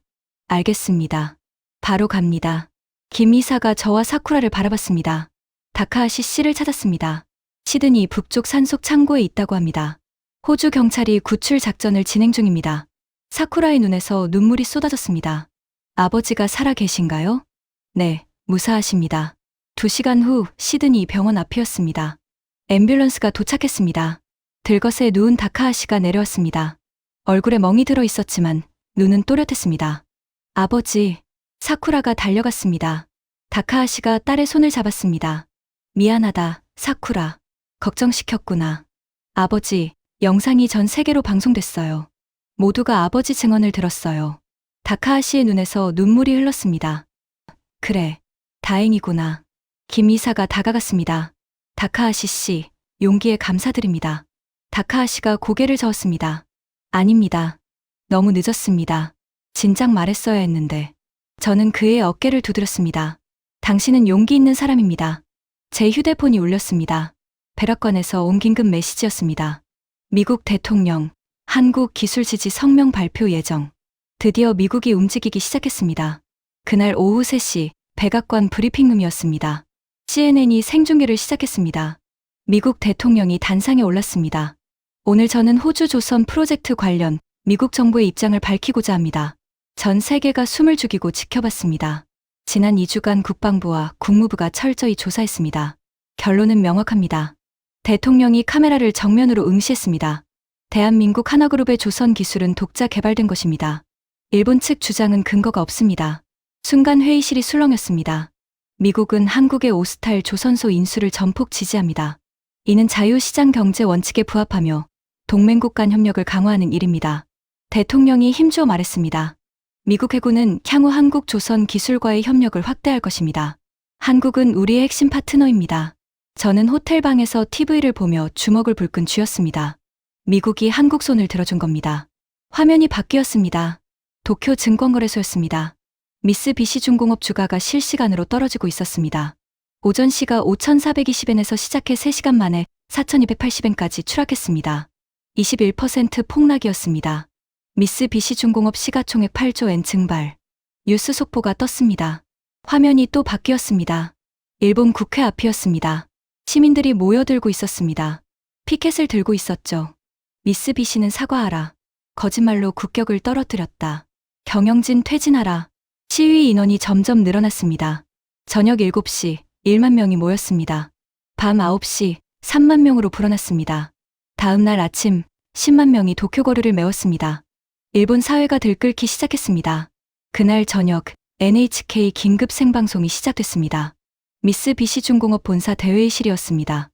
알겠습니다. 바로 갑니다. 김 이사가 저와 사쿠라를 바라봤습니다. 다카하시 씨를 찾았습니다. 시드니 북쪽 산속 창고에 있다고 합니다. 호주 경찰이 구출 작전을 진행 중입니다. 사쿠라의 눈에서 눈물이 쏟아졌습니다. 아버지가 살아 계신가요? 네, 무사하십니다. 2시간 후 시드니 병원 앞이었습니다. 앰뷸런스가 도착했습니다. 들것에 누운 다카하시가 내려왔습니다. 얼굴에 멍이 들어 있었지만 눈은 또렷했습니다. 아버지, 사쿠라가 달려갔습니다. 다카하시가 딸의 손을 잡았습니다. 미안하다, 사쿠라. 걱정시켰구나. 아버지, 영상이 전 세계로 방송됐어요. 모두가 아버지 증언을 들었어요. 다카하시의 눈에서 눈물이 흘렀습니다. 그래, 다행이구나. 김 이사가 다가갔습니다. 다카하시 씨, 용기에 감사드립니다. 다카하시가 고개를 저었습니다. 아닙니다. 너무 늦었습니다. 진작 말했어야 했는데. 저는 그의 어깨를 두드렸습니다. 당신은 용기 있는 사람입니다. 제 휴대폰이 울렸습니다. 백악관에서 온 긴급 메시지였습니다. 미국 대통령, 한국 기술 지지 성명 발표 예정. 드디어 미국이 움직이기 시작했습니다. 그날 오후 3시 백악관 브리핑룸이었습니다. CNN이 생중계를 시작했습니다. 미국 대통령이 단상에 올랐습니다. 오늘 저는 호주 조선 프로젝트 관련 미국 정부의 입장을 밝히고자 합니다. 전 세계가 숨을 죽이고 지켜봤습니다. 지난 2주간 국방부와 국무부가 철저히 조사했습니다. 결론은 명확합니다. 대통령이 카메라를 정면으로 응시했습니다. 대한민국 하나그룹의 조선 기술은 독자 개발된 것입니다. 일본 측 주장은 근거가 없습니다. 순간 회의실이 술렁였습니다. 미국은 한국의 오스탈 조선소 인수를 전폭 지지합니다. 이는 자유시장 경제 원칙에 부합하며 동맹국 간 협력을 강화하는 일입니다. 대통령이 힘주어 말했습니다. 미국 해군은 향후 한국 조선 기술과의 협력을 확대할 것입니다. 한국은 우리의 핵심 파트너입니다. 저는 호텔방에서 TV를 보며 주먹을 불끈 쥐었습니다. 미국이 한국 손을 들어준 겁니다. 화면이 바뀌었습니다. 도쿄 증권거래소였습니다. 미쓰비시중공업 주가가 실시간으로 떨어지고 있었습니다. 오전 시가 5,420엔에서 시작해 3시간 만에 4,280엔까지 추락했습니다. 21% 폭락이었습니다. 미쓰비시중공업 시가총액 8조 엔 증발. 뉴스 속보가 떴습니다. 화면이 또 바뀌었습니다. 일본 국회 앞이었습니다. 시민들이 모여들고 있었습니다. 피켓을 들고 있었죠. 미쓰비시는 사과하라. 거짓말로 국격을 떨어뜨렸다. 경영진 퇴진하라. 시위 인원이 점점 늘어났습니다. 저녁 7시 1만 명이 모였습니다. 밤 9시 3만 명으로 불어났습니다. 다음 날 아침 10만 명이 도쿄 거리를 메웠습니다. 일본 사회가 들끓기 시작했습니다. 그날 저녁 NHK 긴급 생방송이 시작됐습니다. 미쓰비시중공업 본사 대회의실이었습니다.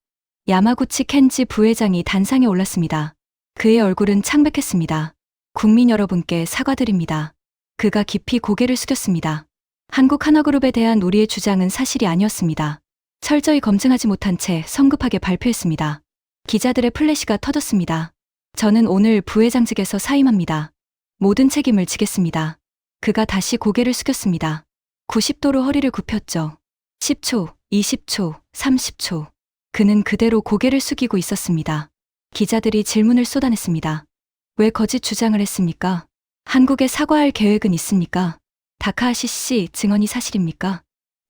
야마구치 켄지 부회장이 단상에 올랐습니다. 그의 얼굴은 창백했습니다. 국민 여러분께 사과드립니다. 그가 깊이 고개를 숙였습니다. 한국 하나그룹에 대한 우리의 주장은 사실이 아니었습니다. 철저히 검증하지 못한 채 성급하게 발표했습니다. 기자들의 플래시가 터졌습니다. 저는 오늘 부회장직에서 사임합니다. 모든 책임을 지겠습니다. 그가 다시 고개를 숙였습니다. 90도로 허리를 굽혔죠. 10초, 20초, 30초. 그는 그대로 고개를 숙이고 있었습니다. 기자들이 질문을 쏟아냈습니다. 왜 거짓 주장을 했습니까? 한국에 사과할 계획은 있습니까? 다카하시 씨 증언이 사실입니까?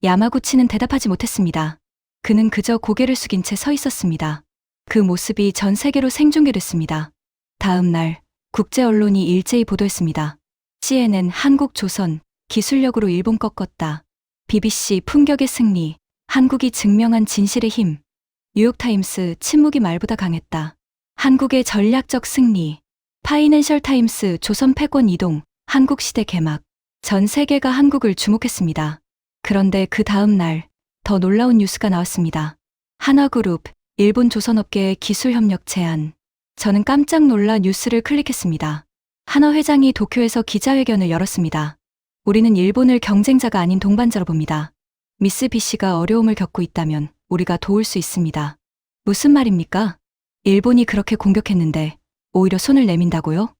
야마구치는 대답하지 못했습니다. 그는 그저 고개를 숙인 채 서 있었습니다. 그 모습이 전 세계로 생중계됐습니다. 다음 날 국제 언론이 일제히 보도했습니다. CNN 한국 조선 기술력으로 일본 꺾었다. BBC 품격의 승리, 한국이 증명한 진실의 힘. 뉴욕타임스 침묵이 말보다 강했다. 한국의 전략적 승리. 파이낸셜 타임스 조선 패권 이동, 한국 시대 개막. 전 세계가 한국을 주목했습니다. 그런데 그 다음 날 더 놀라운 뉴스가 나왔습니다. 한화그룹, 일본 조선업계의 기술협력 제안. 저는 깜짝 놀라 뉴스를 클릭했습니다. 한화 회장이 도쿄에서 기자회견을 열었습니다. 우리는 일본을 경쟁자가 아닌 동반자로 봅니다. 미쓰비시가 어려움을 겪고 있다면 우리가 도울 수 있습니다. 무슨 말입니까? 일본이 그렇게 공격했는데 오히려 손을 내민다고요?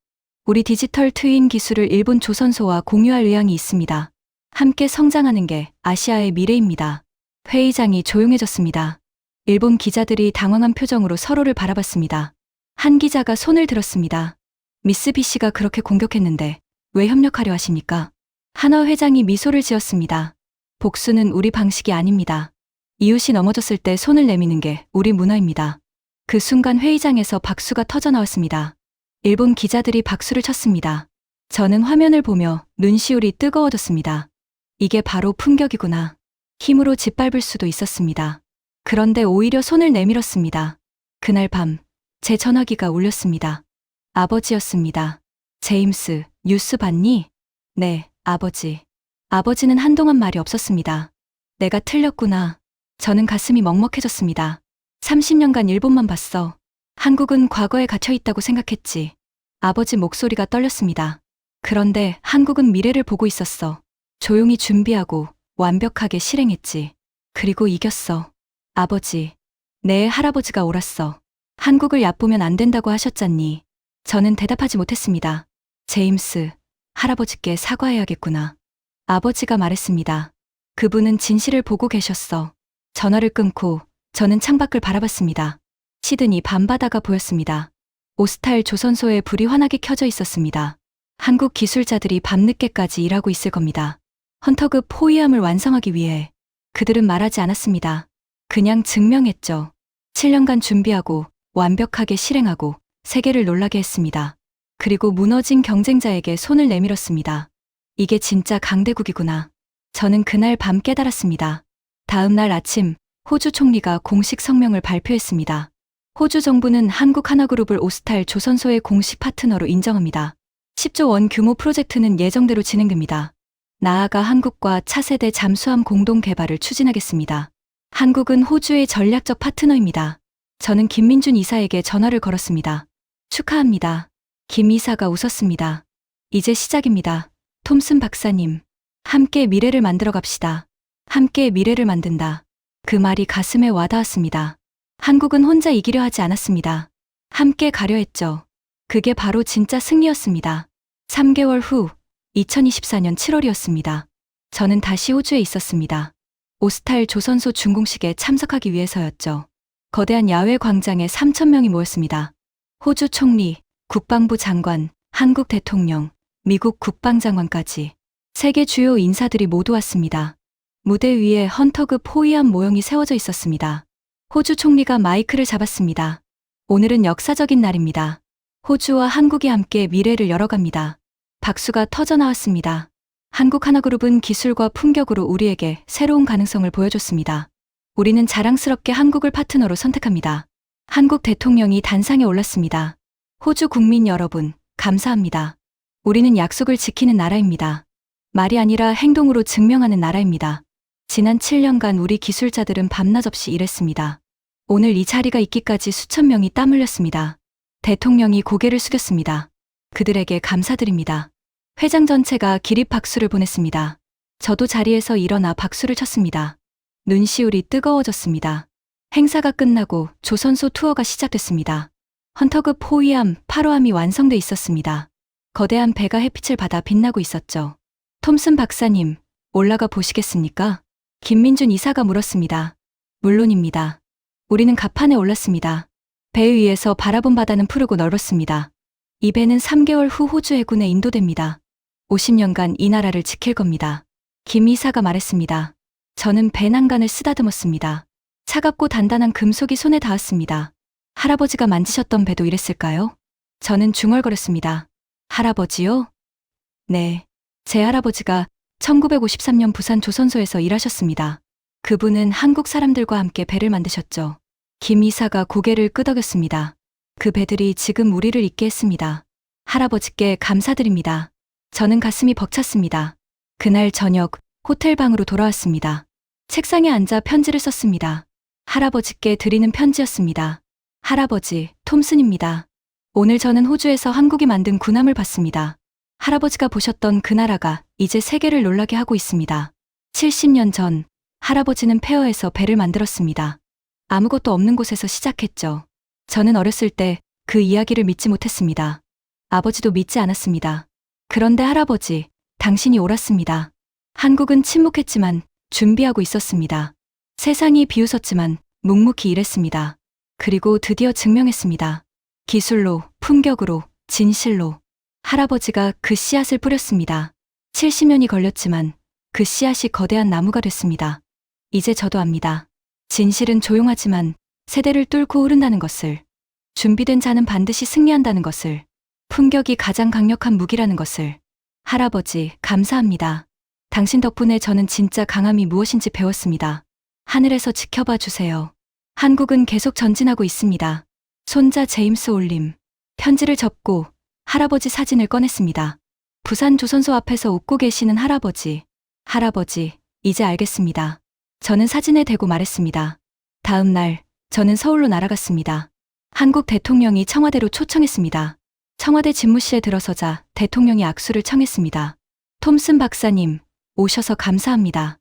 우리 디지털 트윈 기술을 일본 조선소와 공유할 의향이 있습니다. 함께 성장하는 게 아시아의 미래입니다. 회의장이 조용해졌습니다. 일본 기자들이 당황한 표정으로 서로를 바라봤습니다. 한 기자가 손을 들었습니다. 미쓰비시가 그렇게 공격했는데 왜 협력하려 하십니까? 한화 회장이 미소를 지었습니다. 복수는 우리 방식이 아닙니다. 이웃이 넘어졌을 때 손을 내미는 게 우리 문화입니다. 그 순간 회의장에서 박수가 터져 나왔습니다. 일본 기자들이 박수를 쳤습니다. 저는 화면을 보며 눈시울이 뜨거워졌습니다. 이게 바로 품격이구나. 힘으로 짓밟을 수도 있었습니다. 그런데 오히려 손을 내밀었습니다. 그날 밤, 제 전화기가 울렸습니다. 아버지였습니다. 제임스, 뉴스 봤니? 네, 아버지. 아버지는 한동안 말이 없었습니다. 내가 틀렸구나. 저는 가슴이 먹먹해졌습니다. 30년간 일본만 봤어. 한국은 과거에 갇혀 있다고 생각했지. 아버지 목소리가 떨렸습니다. 그런데 한국은 미래를 보고 있었어. 조용히 준비하고 완벽하게 실행했지. 그리고 이겼어. 아버지. 내 할아버지가 옳았어. 한국을 얕보면 안 된다고 하셨잖니. 저는 대답하지 못했습니다. 제임스, 할아버지께 사과해야겠구나. 아버지가 말했습니다. 그분은 진실을 보고 계셨어. 전화를 끊고 저는 창밖을 바라봤습니다. 시드니 밤바다가 보였습니다. 오스탈 조선소에 불이 환하게 켜져 있었습니다. 한국 기술자들이 밤늦게까지 일하고 있을 겁니다. 헌터급 포위함을 완성하기 위해. 그들은 말하지 않았습니다. 그냥 증명했죠. 7년간 준비하고 완벽하게 실행하고 세계를 놀라게 했습니다. 그리고 무너진 경쟁자에게 손을 내밀었습니다. 이게 진짜 강대국이구나. 저는 그날 밤 깨달았습니다. 다음 날 아침 호주 총리가 공식 성명을 발표했습니다. 호주 정부는 한국 한화그룹을 오스탈 조선소의 공식 파트너로 인정합니다. 10조 원 규모 프로젝트는 예정대로 진행됩니다. 나아가 한국과 차세대 잠수함 공동 개발을 추진하겠습니다. 한국은 호주의 전략적 파트너입니다. 저는 김민준 이사에게 전화를 걸었습니다. 축하합니다. 김 이사가 웃었습니다. 이제 시작입니다. 톰슨 박사님. 함께 미래를 만들어 갑시다. 함께 미래를 만든다. 그 말이 가슴에 와닿았습니다. 한국은 혼자 이기려 하지 않았습니다. 함께 가려 했죠. 그게 바로 진짜 승리였습니다. 3개월 후 2024년 7월이었습니다. 저는 다시 호주에 있었습니다. 오스탈 조선소 준공식에 참석하기 위해서였죠. 거대한 야외 광장에 3,000명이 모였습니다. 호주 총리, 국방부 장관, 한국 대통령, 미국 국방장관까지 세계 주요 인사들이 모두 왔습니다. 무대 위에 헌터급 포위함 모형이 세워져 있었습니다. 호주 총리가 마이크를 잡았습니다. 오늘은 역사적인 날입니다. 호주와 한국이 함께 미래를 열어갑니다. 박수가 터져 나왔습니다. 한국 한화그룹은 기술과 품격으로 우리에게 새로운 가능성을 보여줬습니다. 우리는 자랑스럽게 한국을 파트너로 선택합니다. 한국 대통령이 단상에 올랐습니다. 호주 국민 여러분, 감사합니다. 우리는 약속을 지키는 나라입니다. 말이 아니라 행동으로 증명하는 나라입니다. 지난 7년간 우리 기술자들은 밤낮 없이 일했습니다. 오늘 이 자리가 있기까지 수천 명이 땀 흘렸습니다. 대통령이 고개를 숙였습니다. 그들에게 감사드립니다. 회장 전체가 기립 박수를 보냈습니다. 저도 자리에서 일어나 박수를 쳤습니다. 눈시울이 뜨거워졌습니다. 행사가 끝나고 조선소 투어가 시작됐습니다. 헌터급 포위함 8호함이 완성돼 있었습니다. 거대한 배가 햇빛을 받아 빛나고 있었죠. 톰슨 박사님, 올라가 보시겠습니까? 김민준 이사가 물었습니다. 물론입니다. 우리는 갑판에 올랐습니다. 배 위에서 바라본 바다는 푸르고 넓었습니다. 이 배는 3개월 후 호주 해군에 인도됩니다. 50년간 이 나라를 지킬 겁니다. 김 이사가 말했습니다. 저는 배 난간을 쓰다듬었습니다. 차갑고 단단한 금속이 손에 닿았습니다. 할아버지가 만지셨던 배도 이랬을까요? 저는 중얼거렸습니다. 할아버지요? 네. 제 할아버지가 1953년 부산 조선소에서 일하셨습니다. 그분은 한국 사람들과 함께 배를 만드셨죠. 김 이사가 고개를 끄덕였습니다. 그 배들이 지금 우리를 있게 했습니다. 할아버지께 감사드립니다. 저는 가슴이 벅찼습니다. 그날 저녁 호텔 방으로 돌아왔습니다. 책상에 앉아 편지를 썼습니다. 할아버지께 드리는 편지였습니다. 할아버지, 톰슨입니다. 오늘 저는 호주에서 한국이 만든 군함을 봤습니다. 할아버지가 보셨던 그 나라가 이제 세계를 놀라게 하고 있습니다. 70년 전 할아버지는 폐허에서 배를 만들었습니다. 아무것도 없는 곳에서 시작했죠. 저는 어렸을 때 그 이야기를 믿지 못했습니다. 아버지도 믿지 않았습니다. 그런데 할아버지, 당신이 옳았습니다. 한국은 침묵했지만 준비하고 있었습니다. 세상이 비웃었지만 묵묵히 일했습니다. 그리고 드디어 증명했습니다. 기술로, 품격으로, 진실로. 할아버지가 그 씨앗을 뿌렸습니다. 70년이 걸렸지만 그 씨앗이 거대한 나무가 됐습니다. 이제 저도 압니다. 진실은 조용하지만 세대를 뚫고 흐른다는 것을, 준비된 자는 반드시 승리한다는 것을, 품격이 가장 강력한 무기라는 것을. 할아버지, 감사합니다. 당신 덕분에 저는 진짜 강함이 무엇인지 배웠습니다. 하늘에서 지켜봐 주세요. 한국은 계속 전진하고 있습니다. 손자 제임스 올림. 편지를 접고 할아버지 사진을 꺼냈습니다. 부산 조선소 앞에서 웃고 계시는 할아버지. 할아버지, 이제 알겠습니다. 저는 사진에 대고 말했습니다. 다음 날, 저는 서울로 날아갔습니다. 한국 대통령이 청와대로 초청했습니다. 청와대 집무실에 들어서자 대통령이 악수를 청했습니다. 톰슨 박사님, 오셔서 감사합니다.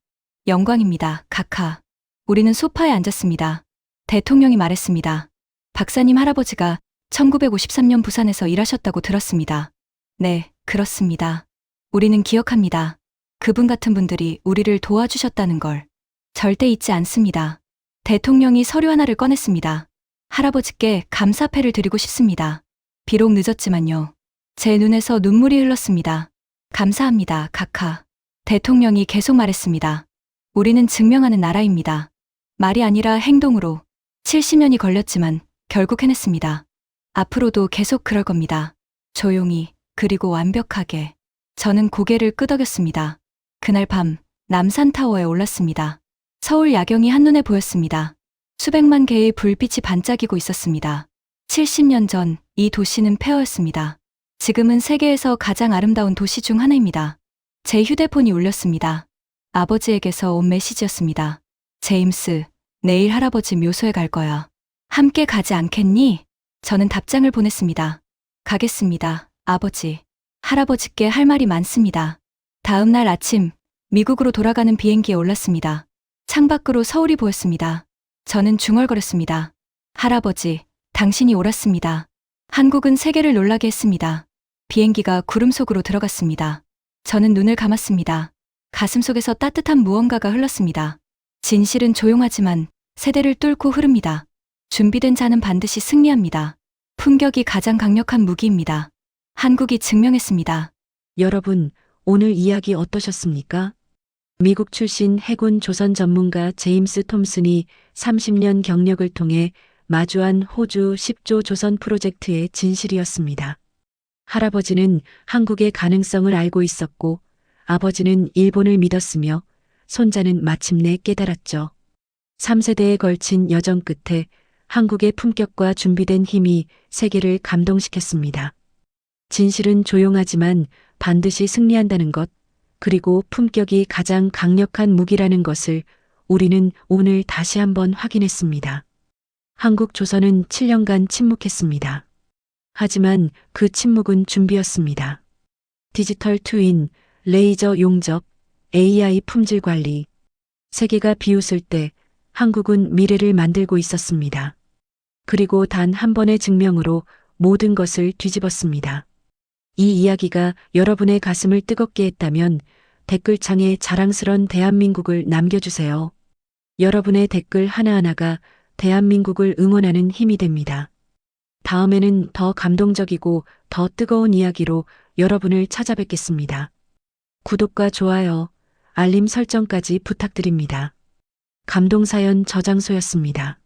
영광입니다, 카카. 우리는 소파에 앉았습니다. 대통령이 말했습니다. 박사님 할아버지가 1953년 부산에서 일하셨다고 들었습니다. 네, 그렇습니다. 우리는 기억합니다. 그분 같은 분들이 우리를 도와주셨다는 걸 절대 잊지 않습니다. 대통령이 서류 하나를 꺼냈습니다. 할아버지께 감사패를 드리고 싶습니다. 비록 늦었지만요. 제 눈에서 눈물이 흘렀습니다. 감사합니다, 카카. 대통령이 계속 말했습니다. 우리는 증명하는 나라입니다. 말이 아니라 행동으로. 70년이 걸렸지만 결국 해냈습니다. 앞으로도 계속 그럴 겁니다. 조용히, 그리고 완벽하게. 저는 고개를 끄덕였습니다. 그날 밤 남산타워에 올랐습니다. 서울 야경이 한눈에 보였습니다. 수백만 개의 불빛이 반짝이고 있었습니다. 70년 전 이 도시는 폐허였습니다. 지금은 세계에서 가장 아름다운 도시 중 하나입니다. 제 휴대폰이 울렸습니다. 아버지에게서 온 메시지였습니다. 제임스, 내일 할아버지 묘소에 갈 거야. 함께 가지 않겠니? 저는 답장을 보냈습니다. 가겠습니다, 아버지. 할아버지께 할 말이 많습니다. 다음 날 아침, 미국으로 돌아가는 비행기에 올랐습니다. 창밖으로 서울이 보였습니다. 저는 중얼거렸습니다. 할아버지, 당신이 옳았습니다. 한국은 세계를 놀라게 했습니다. 비행기가 구름 속으로 들어갔습니다. 저는 눈을 감았습니다. 가슴속에서 따뜻한 무언가가 흘렀습니다. 진실은 조용하지만 세대를 뚫고 흐릅니다. 준비된 자는 반드시 승리합니다. 품격이 가장 강력한 무기입니다. 한국이 증명했습니다. 여러분, 오늘 이야기 어떠셨습니까? 미국 출신 해군 조선 전문가 제임스 톰슨이 30년 경력을 통해 마주한 호주 10조 조선 프로젝트의 진실이었습니다. 할아버지는 한국의 가능성을 알고 있었고 아버지는 일본을 믿었으며 손자는 마침내 깨달았죠. 3세대에 걸친 여정 끝에 한국의 품격과 준비된 힘이 세계를 감동시켰습니다. 진실은 조용하지만 반드시 승리한다는 것, 그리고 품격이 가장 강력한 무기라는 것을 우리는 오늘 다시 한번 확인했습니다. 한국 조선은 7년간 침묵했습니다. 하지만 그 침묵은 준비였습니다. 디지털 트윈, 레이저 용접, AI 품질 관리. 세계가 비웃을 때 한국은 미래를 만들고 있었습니다. 그리고 단 한 번의 증명으로 모든 것을 뒤집었습니다. 이 이야기가 여러분의 가슴을 뜨겁게 했다면 댓글창에 자랑스런 대한민국을 남겨주세요. 여러분의 댓글 하나하나가 대한민국을 응원하는 힘이 됩니다. 다음에는 더 감동적이고 더 뜨거운 이야기로 여러분을 찾아뵙겠습니다. 구독과 좋아요, 알림 설정까지 부탁드립니다. 감동사연 저장소였습니다.